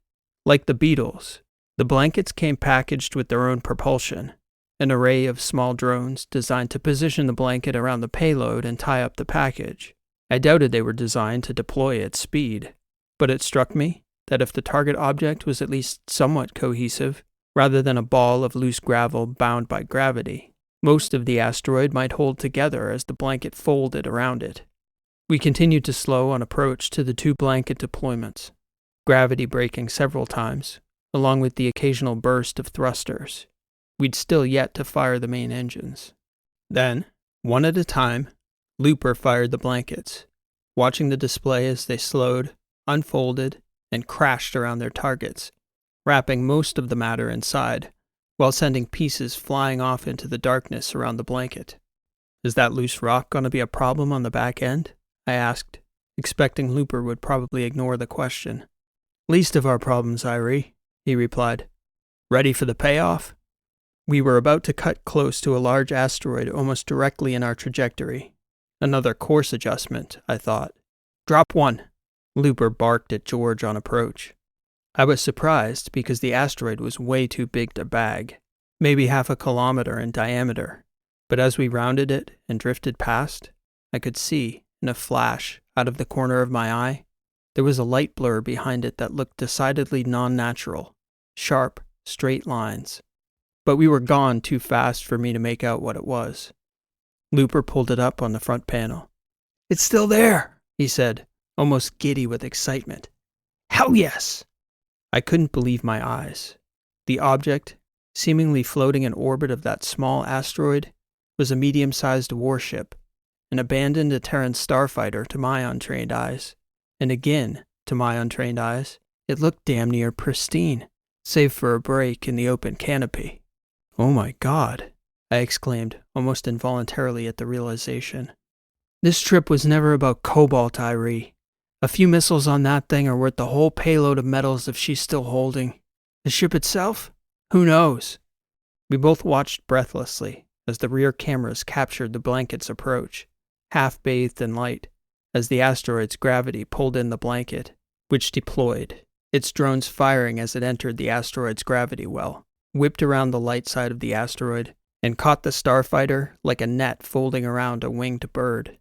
Like the beetles, the blankets came packaged with their own propulsion, an array of small drones designed to position the blanket around the payload and tie up the package. I doubted they were designed to deploy at speed, but it struck me that if the target object was at least somewhat cohesive, rather than a ball of loose gravel bound by gravity, most of the asteroid might hold together as the blanket folded around it. We continued to slow on approach to the 2 blanket deployments, gravity braking several times, along with the occasional burst of thrusters. We'd still yet to fire the main engines. Then, one at a time, Looper fired the blankets, watching the display as they slowed, unfolded, and crashed around their targets, wrapping most of the matter inside, while sending pieces flying off into the darkness around the blanket. Is that loose rock going to be a problem on the back end? I asked, expecting Looper would probably ignore the question. Least of our problems, Irie, he replied. Ready for the payoff? We were about to cut close to a large asteroid almost directly in our trajectory. Another course adjustment, I thought. Drop 1. Looper barked at George on approach. I was surprised because the asteroid was way too big to bag, maybe half a kilometer in diameter, but as we rounded it and drifted past, I could see, in a flash, out of the corner of my eye, there was a light blur behind it that looked decidedly non-natural, sharp, straight lines. But we were gone too fast for me to make out what it was. Looper pulled it up on the front panel. It's still there, he said, almost giddy with excitement. Hell yes! I couldn't believe my eyes. The object, seemingly floating in orbit of that small asteroid, was a medium-sized warship, an abandoned Terran starfighter to my untrained eyes. And again, to my untrained eyes, it looked damn near pristine, save for a break in the open canopy. Oh my God, I exclaimed, almost involuntarily at the realization. This trip was never about Cobalt, Irie. A few missiles on that thing are worth the whole payload of metals if she's still holding. The ship itself? Who knows? We both watched breathlessly as the rear cameras captured the blanket's approach, half bathed in light, as the asteroid's gravity pulled in the blanket, which deployed, its drones firing as it entered the asteroid's gravity well, whipped around the light side of the asteroid, and caught the starfighter like a net folding around a winged bird.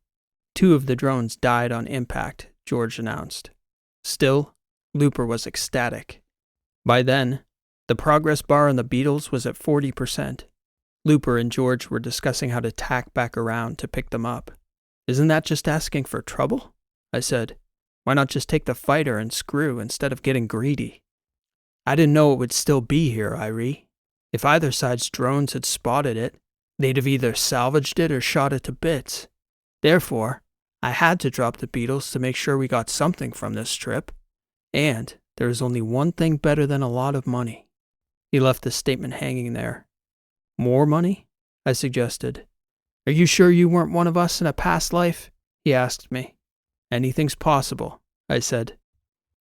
2 of the drones died on impact, George announced. Still, Looper was ecstatic. By then, the progress bar on the Beetles was at 40%. Looper and George were discussing how to tack back around to pick them up. Isn't that just asking for trouble? I said. Why not just take the fighter and screw instead of getting greedy? I didn't know it would still be here, Irie. If either side's drones had spotted it, they'd have either salvaged it or shot it to bits. Therefore, I had to drop the Beetles to make sure we got something from this trip. And there is only one thing better than a lot of money. He left the statement hanging there. More money? I suggested. Are you sure you weren't one of us in a past life? He asked me. Anything's possible, I said.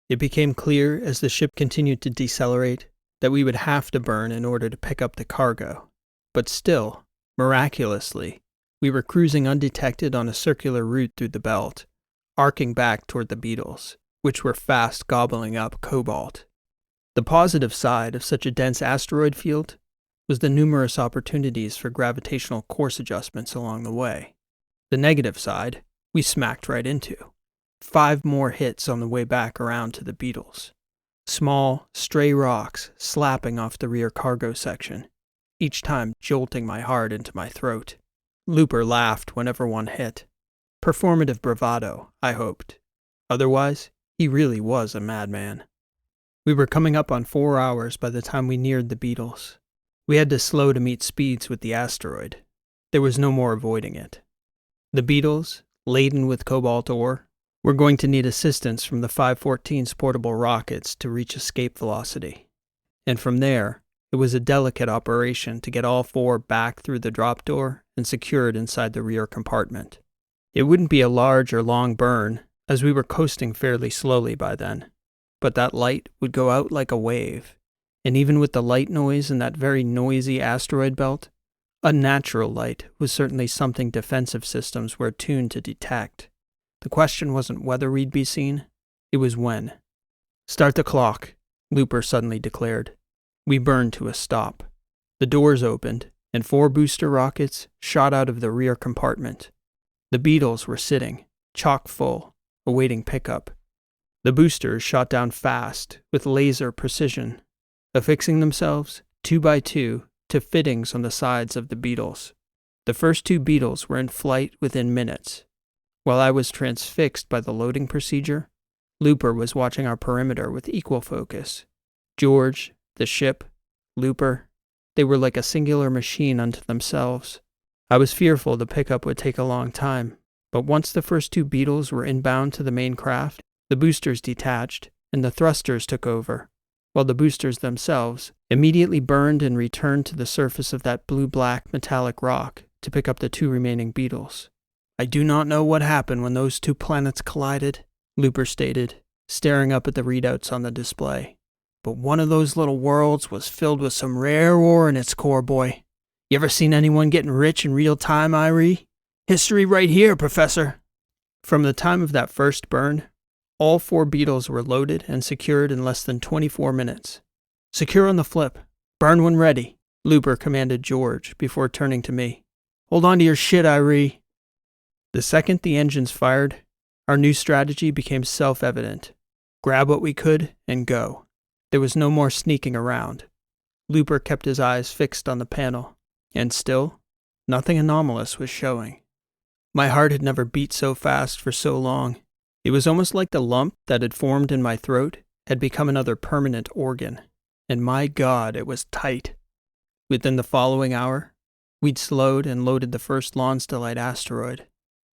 It became clear as the ship continued to decelerate that we would have to burn in order to pick up the cargo. But still, miraculously, we were cruising undetected on a circular route through the belt, arcing back toward the Beetles, which were fast gobbling up Cobalt. The positive side of such a dense asteroid field was the numerous opportunities for gravitational course adjustments along the way. The negative side, we smacked right into. 5 more hits on the way back around to the Beetles. Small, stray rocks slapping off the rear cargo section, each time jolting my heart into my throat. Looper laughed whenever one hit. Performative bravado, I hoped. Otherwise, he really was a madman. We were coming up on 4 hours by the time we neared the Beetles. We had to slow to meet speeds with the asteroid. There was no more avoiding it. The Beetles, laden with cobalt ore, were going to need assistance from the 514's portable rockets to reach escape velocity. And from there, it was a delicate operation to get all 4 back through the drop door and secured inside the rear compartment. It wouldn't be a large or long burn, as we were coasting fairly slowly by then, but that light would go out like a wave, and even with the light noise in that very noisy asteroid belt, unnatural light was certainly something defensive systems were attuned to detect. The question wasn't whether we'd be seen, it was when. Start the clock, Looper suddenly declared. We burned to a stop. The doors opened, and 4 booster rockets shot out of the rear compartment. The Beetles were sitting, chock full, awaiting pickup. The boosters shot down fast, with laser precision, affixing themselves, 2 by 2, to fittings on the sides of the Beetles. The first 2 Beetles were in flight within minutes. While I was transfixed by the loading procedure, Looper was watching our perimeter with equal focus. George, the ship, Looper, they were like a singular machine unto themselves. I was fearful the pickup would take a long time, but once the first 2 Beetles were inbound to the main craft, the boosters detached, and the thrusters took over, while the boosters themselves immediately burned and returned to the surface of that blue-black metallic rock to pick up the 2 remaining Beetles. I do not know what happened when those 2 planets collided, Looper stated, staring up at the readouts on the display. But one of those little worlds was filled with some rare ore in its core, boy. You ever seen anyone getting rich in real time, Irie? History right here, Professor. From the time of that first burn, all 4 Beetles were loaded and secured in less than 24 minutes. Secure on the flip. Burn when ready, Looper commanded George before turning to me. Hold on to your shit, Irie. The second the engines fired, our new strategy became self-evident. Grab what we could and go. There was no more sneaking around. Looper kept his eyes fixed on the panel, and still, nothing anomalous was showing. My heart had never beat so fast for so long. It was almost like the lump that had formed in my throat had become another permanent organ, and my God, it was tight. Within the following hour, we'd slowed and loaded the first Lonsdaleite asteroid.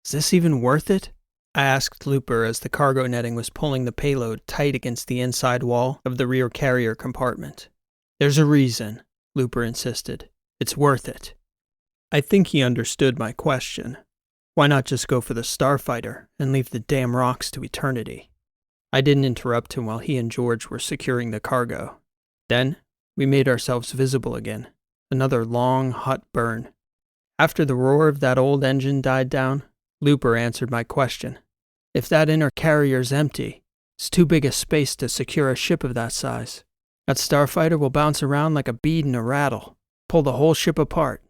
Is this even worth it? I asked Looper as the cargo netting was pulling the payload tight against the inside wall of the rear carrier compartment. There's a reason, Looper insisted. It's worth it. I think he understood my question. Why not just go for the starfighter and leave the damn rocks to eternity? I didn't interrupt him while he and George were securing the cargo. Then, we made ourselves visible again. Another long, hot burn. After the roar of that old engine died down, Looper answered my question. If that inner carrier's empty, it's too big a space to secure a ship of that size. That starfighter will bounce around like a bead in a rattle, pull the whole ship apart.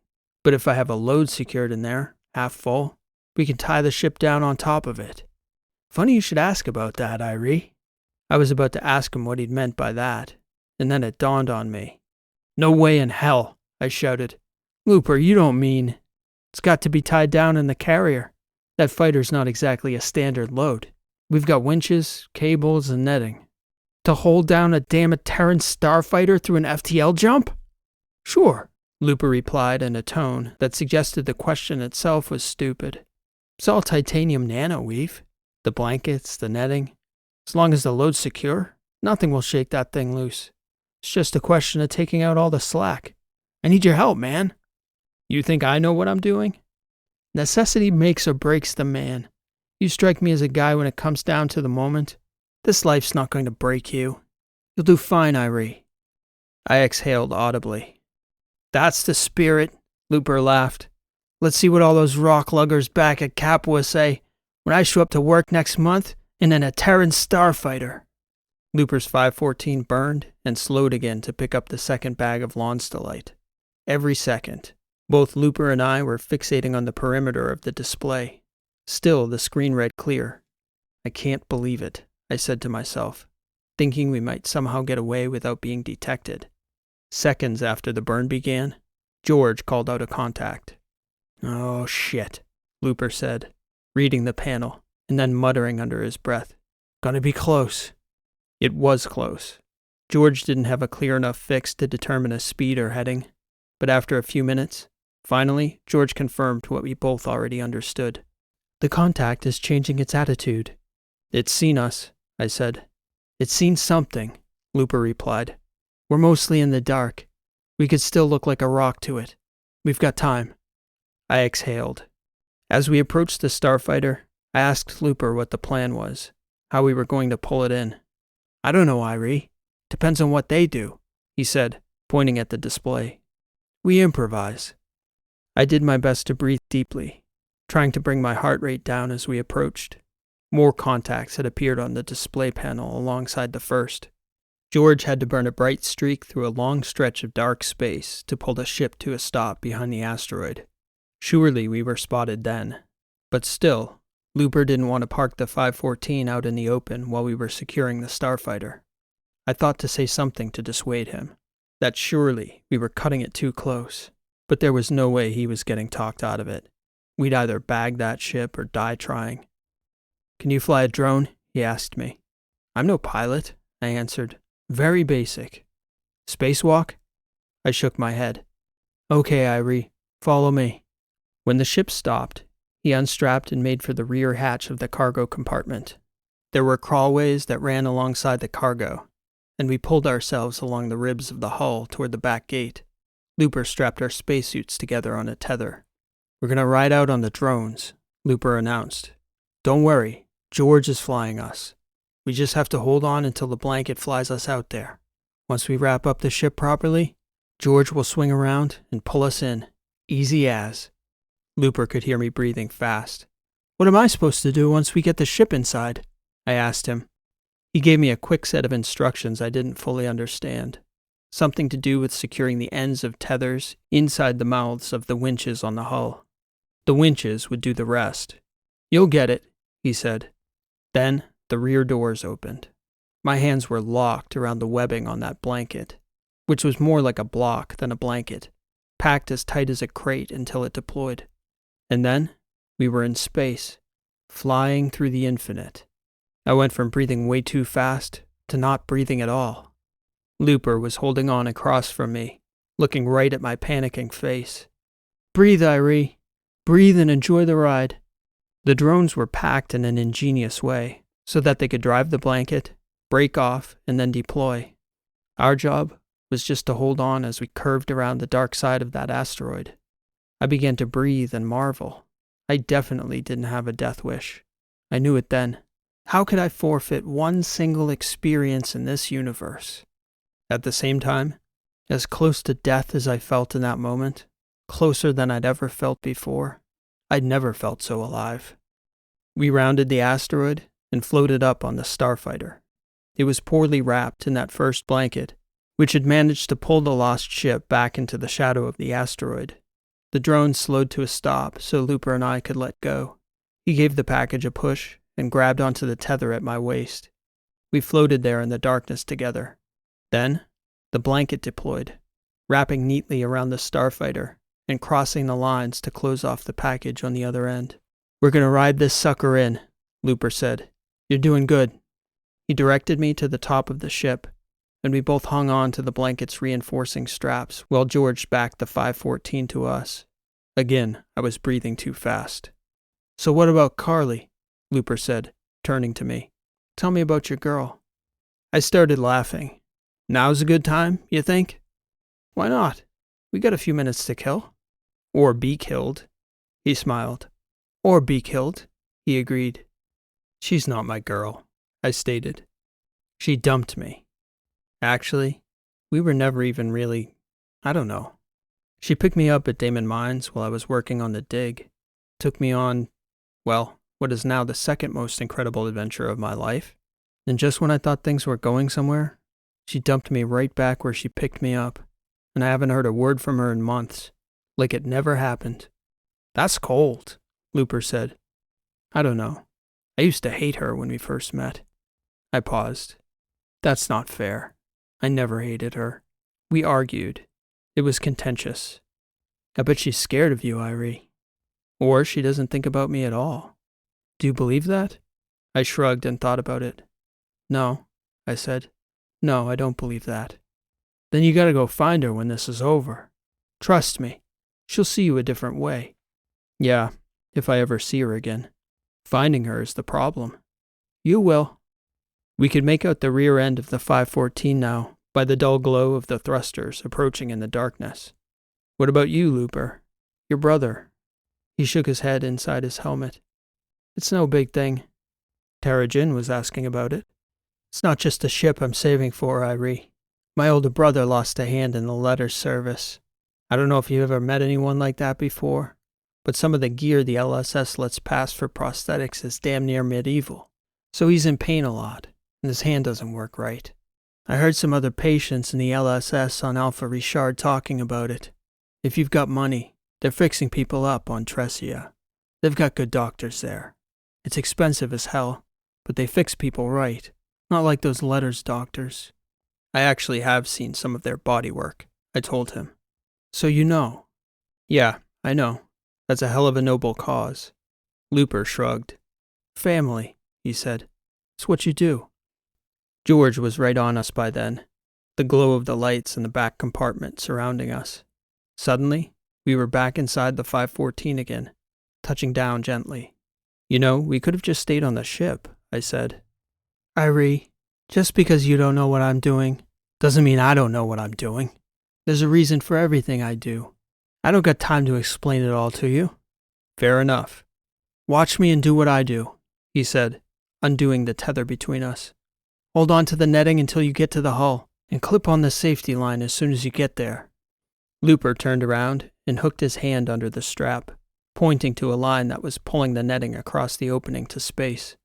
But if I have a load secured in there, half full, we can tie the ship down on top of it. Funny you should ask about that, Irie. I was about to ask him what he'd meant by that, and then it dawned on me. No way in hell, I shouted. Looper, you don't mean... It's got to be tied down in the carrier. That fighter's not exactly a standard load. We've got winches, cables, and netting. To hold down a damn Terran starfighter through an FTL jump? Sure, Looper replied in a tone that suggested the question itself was stupid. It's all titanium nanoweave. The blankets, the netting. As long as the load's secure, nothing will shake that thing loose. It's just a question of taking out all the slack. I need your help, man. You think I know what I'm doing? Necessity makes or breaks the man. You strike me as a guy when it comes down to the moment. This life's not going to break you. You'll do fine, Irie. I exhaled audibly. That's the spirit, Looper laughed. Let's see what all those rock luggers back at Capa will say when I show up to work next month in an Terran starfighter. Looper's 514 burned and slowed again to pick up the second bag of Lawn's Delight. Every second, both Looper and I were fixating on the perimeter of the display. Still, the screen read clear. I can't believe it, I said to myself, thinking we might somehow get away without being detected. Seconds after the burn began, George called out a contact. Oh, shit, Looper said, reading the panel, and then muttering under his breath. Gonna be close. It was close. George didn't have a clear enough fix to determine a speed or heading, but after a few minutes, finally, George confirmed what we both already understood. The contact is changing its attitude. It's seen us, I said. It's seen something, Looper replied. We're mostly in the dark. We could still look like a rock to it. We've got time. I exhaled. As we approached the starfighter, I asked Looper what the plan was, how we were going to pull it in. I don't know, Irie. Depends on what they do, he said, pointing at the display. We improvise. I did my best to breathe deeply, trying to bring my heart rate down as we approached. More contacts had appeared on the display panel alongside the first. George had to burn a bright streak through a long stretch of dark space to pull the ship to a stop behind the asteroid. Surely we were spotted then. But still, Looper didn't want to park the 514 out in the open while we were securing the starfighter. I thought to say something to dissuade him, that surely we were cutting it too close, but there was no way he was getting talked out of it. We'd either bag that ship or die trying. Can you fly a drone? He asked me. I'm no pilot, I answered. Very basic. Spacewalk? I shook my head. Okay, Irie, follow me. When the ship stopped, he unstrapped and made for the rear hatch of the cargo compartment. There were crawlways that ran alongside the cargo, and we pulled ourselves along the ribs of the hull toward the back gate. Looper strapped our spacesuits together on a tether. We're going to ride out on the drones, Looper announced. Don't worry, George is flying us. We just have to hold on until the blanket flies us out there. Once we wrap up the ship properly, George will swing around and pull us in. Easy as. Looper could hear me breathing fast. What am I supposed to do once we get the ship inside? I asked him. He gave me a quick set of instructions I didn't fully understand. Something to do with securing the ends of tethers inside the mouths of the winches on the hull. The winches would do the rest. You'll get it, he said. Then the rear doors opened. My hands were locked around the webbing on that blanket, which was more like a block than a blanket, packed as tight as a crate until it deployed. And then we were in space, flying through the infinite. I went from breathing way too fast to not breathing at all. Looper was holding on across from me, looking right at my panicking face. Breathe, Irie. Breathe and enjoy the ride. The drones were packed in an ingenious way, so that they could drive the blanket, break off, and then deploy. Our job was just to hold on as we curved around the dark side of that asteroid. I began to breathe and marvel. I definitely didn't have a death wish. I knew it then. How could I forfeit one single experience in this universe? At the same time, as close to death as I felt in that moment, closer than I'd ever felt before, I'd never felt so alive. We rounded the asteroid and floated up on the starfighter. It was poorly wrapped in that first blanket, which had managed to pull the lost ship back into the shadow of the asteroid. The drone slowed to a stop so Looper and I could let go. He gave the package a push and grabbed onto the tether at my waist. We floated there in the darkness together. Then, the blanket deployed, wrapping neatly around the starfighter and crossing the lines to close off the package on the other end. "We're gonna ride this sucker in," Looper said. "You're doing good." He directed me to the top of the ship, and we both hung on to the blanket's reinforcing straps while George backed the 514 to us. Again, I was breathing too fast. "So what about Carly?" Looper said, turning to me. "Tell me about your girl." I started laughing. "Now's a good time, you think?" "Why not? We got a few minutes to kill." "Or be killed." He smiled. "Or be killed," he agreed. "She's not my girl," I stated. "She dumped me. Actually, we were never even really, I don't know. She picked me up at Damon Mines while I was working on the dig. Took me on, well, what is now the second most incredible adventure of my life. And just when I thought things were going somewhere, she dumped me right back where she picked me up. And I haven't heard a word from her in months. Like it never happened." "That's cold," Looper said. "I don't know. I used to hate her when we first met." I paused. "That's not fair. I never hated her. We argued. It was contentious. I bet she's scared of you, Irie. Or she doesn't think about me at all. Do you believe that?" I shrugged and thought about it. "No," I said. "No, I don't believe that." "Then you gotta go find her when this is over. Trust me, she'll see you a different way." "Yeah, if I ever see her again. Finding her is the problem." "You will." We could make out the rear end of the 514 now, by the dull glow of the thrusters approaching in the darkness. "What about you, Looper? Your brother?" He shook his head inside his helmet. "It's no big thing. Tara Jin was asking about it. It's not just the ship I'm saving for, Irie. My older brother lost a hand in the letter service. I don't know if you've ever met anyone like that before, but some of the gear the LSS lets pass for prosthetics is damn near medieval. So he's in pain a lot, and his hand doesn't work right. I heard some other patients in the LSS on Alpha Richard talking about it. If you've got money, they're fixing people up on Tressia. They've got good doctors there. It's expensive as hell, but they fix people right, not like those letters doctors." "I actually have seen some of their body work," I told him. "So you know." "Yeah, I know. That's a hell of a noble cause." Looper shrugged. "Family," he said. "It's what you do." George was right on us by then, the glow of the lights in the back compartment surrounding us. Suddenly, we were back inside the 514 again, touching down gently. "You know, we could have just stayed on the ship," I said. "Irie, just because you don't know what I'm doing, doesn't mean I don't know what I'm doing. There's a reason for everything I do. I don't got time to explain it all to you." "Fair enough." "Watch me and do what I do," he said, undoing the tether between us. "Hold on to the netting until you get to the hull, and clip on the safety line as soon as you get there." Looper turned around and hooked his hand under the strap, pointing to a line that was pulling the netting across the opening to space.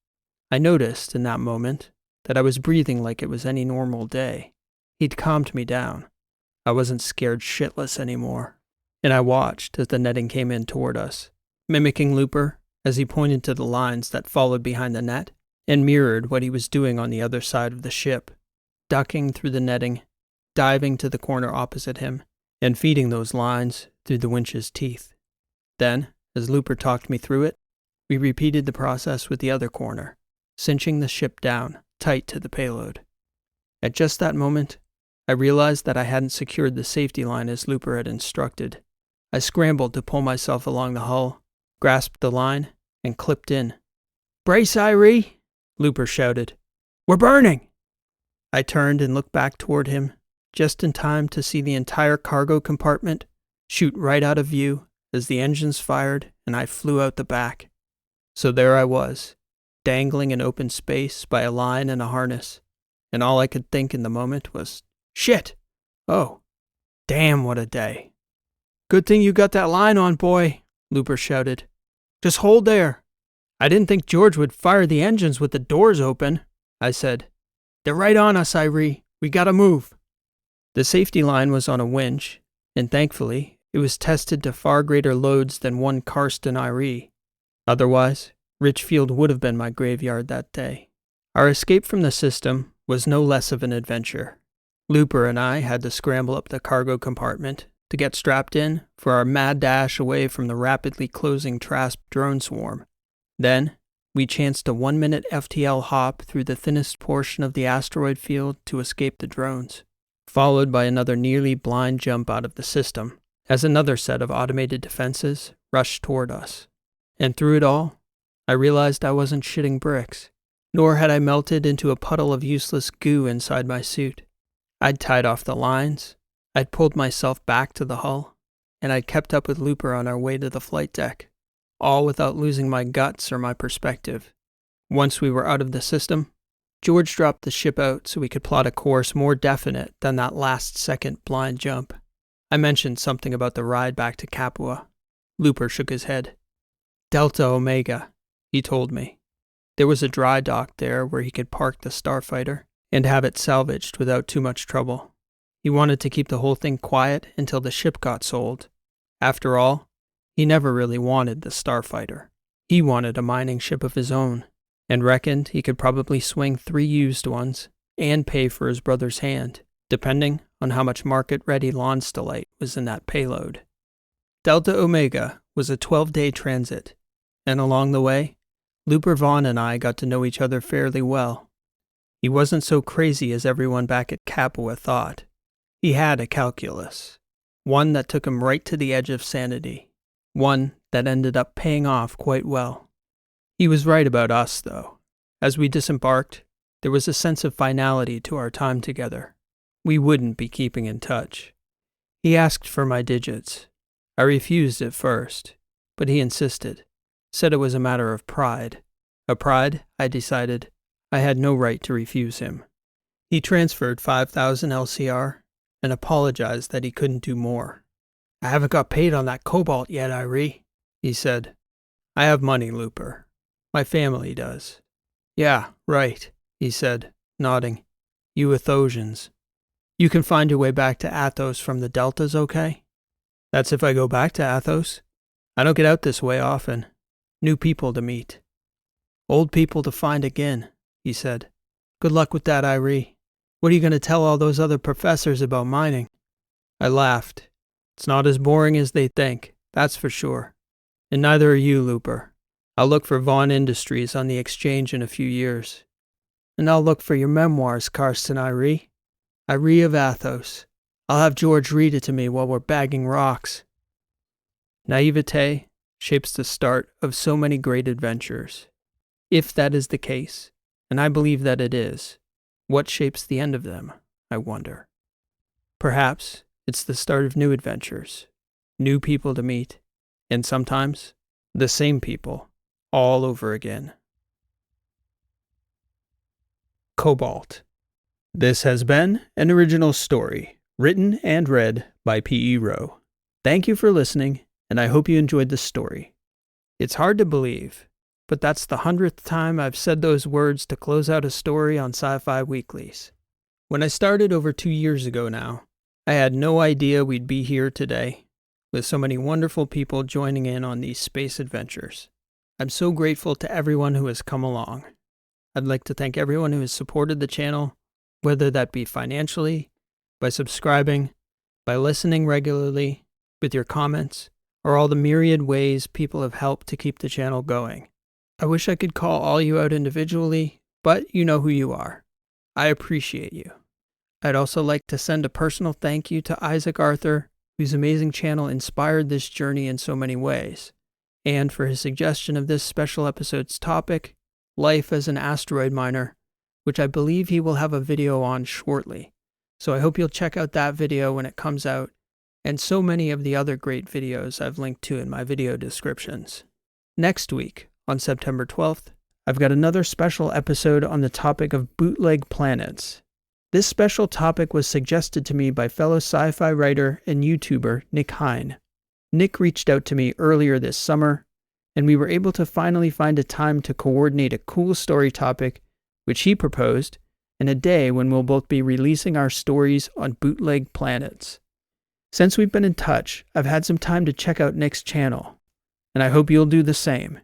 I noticed, in that moment, that I was breathing like it was any normal day. He'd calmed me down. I wasn't scared shitless anymore. And I watched as the netting came in toward us, mimicking Looper as he pointed to the lines that followed behind the net and mirrored what he was doing on the other side of the ship, ducking through the netting, diving to the corner opposite him, and feeding those lines through the winch's teeth. Then, as Looper talked me through it, we repeated the process with the other corner, cinching the ship down tight to the payload. At just that moment, I realized that I hadn't secured the safety line as Looper had instructed. I scrambled to pull myself along the hull, grasped the line, and clipped in. "Brace, Irie!" Looper shouted. "We're burning!" I turned and looked back toward him, just in time to see the entire cargo compartment shoot right out of view as the engines fired and I flew out the back. So there I was, dangling in open space by a line and a harness, and all I could think in the moment was, shit! Oh, damn, what a day. Good thing you got that line on, boy, Looper shouted. Just hold there. I didn't think George would fire the engines with the doors open, I said. They're right on us, Irie. We gotta move. The safety line was on a winch, and thankfully, it was tested to far greater loads than one Karsten Irie. Otherwise, Richfield would have been my graveyard that day. Our escape from the system was no less of an adventure. Looper and I had to scramble up the cargo compartment to get strapped in for our mad dash away from the rapidly closing Trasp drone swarm. Then, we chanced a 1-minute FTL hop through the thinnest portion of the asteroid field to escape the drones, followed by another nearly blind jump out of the system, as another set of automated defenses rushed toward us. And through it all, I realized I wasn't shitting bricks, nor had I melted into a puddle of useless goo inside my suit. I'd tied off the lines, I'd pulled myself back to the hull, and I'd kept up with Looper on our way to the flight deck, all without losing my guts or my perspective. Once we were out of the system, George dropped the ship out so we could plot a course more definite than that last-second blind jump. I mentioned something about the ride back to Capua. Looper shook his head. Delta Omega, he told me. There was a dry dock there where he could park the starfighter and have it salvaged without too much trouble. He wanted to keep the whole thing quiet until the ship got sold. After all, he never really wanted the starfighter. He wanted a mining ship of his own, and reckoned he could probably swing 3 used ones and pay for his brother's hand, depending on how much market-ready Lonstelite was in that payload. Delta Omega was a 12-day transit, and along the way, Looper Vaughn and I got to know each other fairly well. He wasn't so crazy as everyone back at Capua thought. He had a calculus, one that took him right to the edge of sanity, one that ended up paying off quite well. He was right about us, though. As we disembarked, there was a sense of finality to our time together. We wouldn't be keeping in touch. He asked for my digits. I refused at first, but he insisted, said it was a matter of pride. A pride, I decided, I had no right to refuse him. He transferred 5,000 LCR and apologized that he couldn't do more. I haven't got paid on that Cobalt yet, Irie, he said. I have money, Looper. My family does. Yeah, right, he said, nodding. You Athosians. You can find your way back to Athos from the Deltas, okay? That's if I go back to Athos. I don't get out this way often. New people to meet. Old people to find again, he said. Good luck with that, Irie. What are you going to tell all those other professors about mining? I laughed. It's not as boring as they think, that's for sure. And neither are you, Looper. I'll look for Vaughn Industries on the exchange in a few years. And I'll look for your memoirs, Karsten Irie. Irie of Athos. I'll have George read it to me while we're bagging rocks. Naivete shapes the start of so many great adventures. If that is the case, and I believe that it is, what shapes the end of them, I wonder. Perhaps it's the start of new adventures, new people to meet, and sometimes the same people all over again. Cobalt. This has been an original story, written and read by P.E. Rowe. Thank you for listening, and I hope you enjoyed this story. It's hard to believe, but that's the 100th time I've said those words to close out a story on Sci-Fi Weeklies. When I started over 2 years ago now, I had no idea we'd be here today, with so many wonderful people joining in on these space adventures. I'm so grateful to everyone who has come along. I'd like to thank everyone who has supported the channel, whether that be financially, by subscribing, by listening regularly, with your comments, or all the myriad ways people have helped to keep the channel going. I wish I could call all you out individually, but you know who you are. I appreciate you. I'd also like to send a personal thank you to Isaac Arthur, whose amazing channel inspired this journey in so many ways, and for his suggestion of this special episode's topic, life as an asteroid miner, which I believe he will have a video on shortly. So I hope you'll check out that video when it comes out, and so many of the other great videos I've linked to in my video descriptions. Next week, on September 12th, I've got another special episode on the topic of bootleg planets. This special topic was suggested to me by fellow sci-fi writer and YouTuber Nick Hine. Nick reached out to me earlier this summer, and we were able to finally find a time to coordinate a cool story topic, which he proposed, in a day when we'll both be releasing our stories on bootleg planets. Since we've been in touch, I've had some time to check out Nick's channel, and I hope you'll do the same.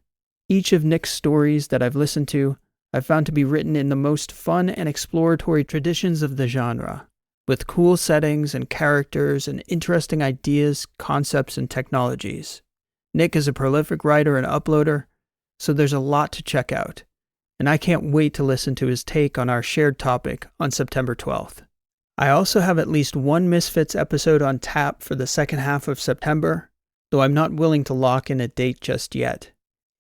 Each of Nick's stories that I've listened to, I've found to be written in the most fun and exploratory traditions of the genre, with cool settings and characters and interesting ideas, concepts, and technologies. Nick is a prolific writer and uploader, so there's a lot to check out, and I can't wait to listen to his take on our shared topic on September 12th. I also have at least one Misfits episode on tap for the second half of September, though I'm not willing to lock in a date just yet.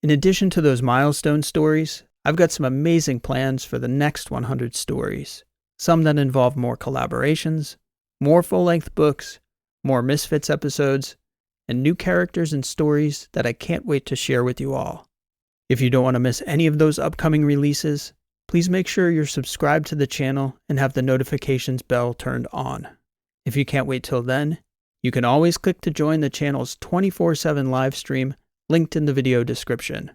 In addition to those milestone stories, I've got some amazing plans for the next 100 stories, some that involve more collaborations, more full-length books, more Misfits episodes, and new characters and stories that I can't wait to share with you all. If you don't want to miss any of those upcoming releases, please make sure you're subscribed to the channel and have the notifications bell turned on. If you can't wait till then, you can always click to join the channel's 24/7 live stream linked in the video description.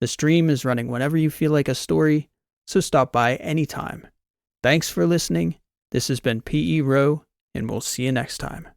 The stream is running whenever you feel like a story, so stop by anytime. Thanks for listening. This has been P.E. Rowe, and we'll see you next time.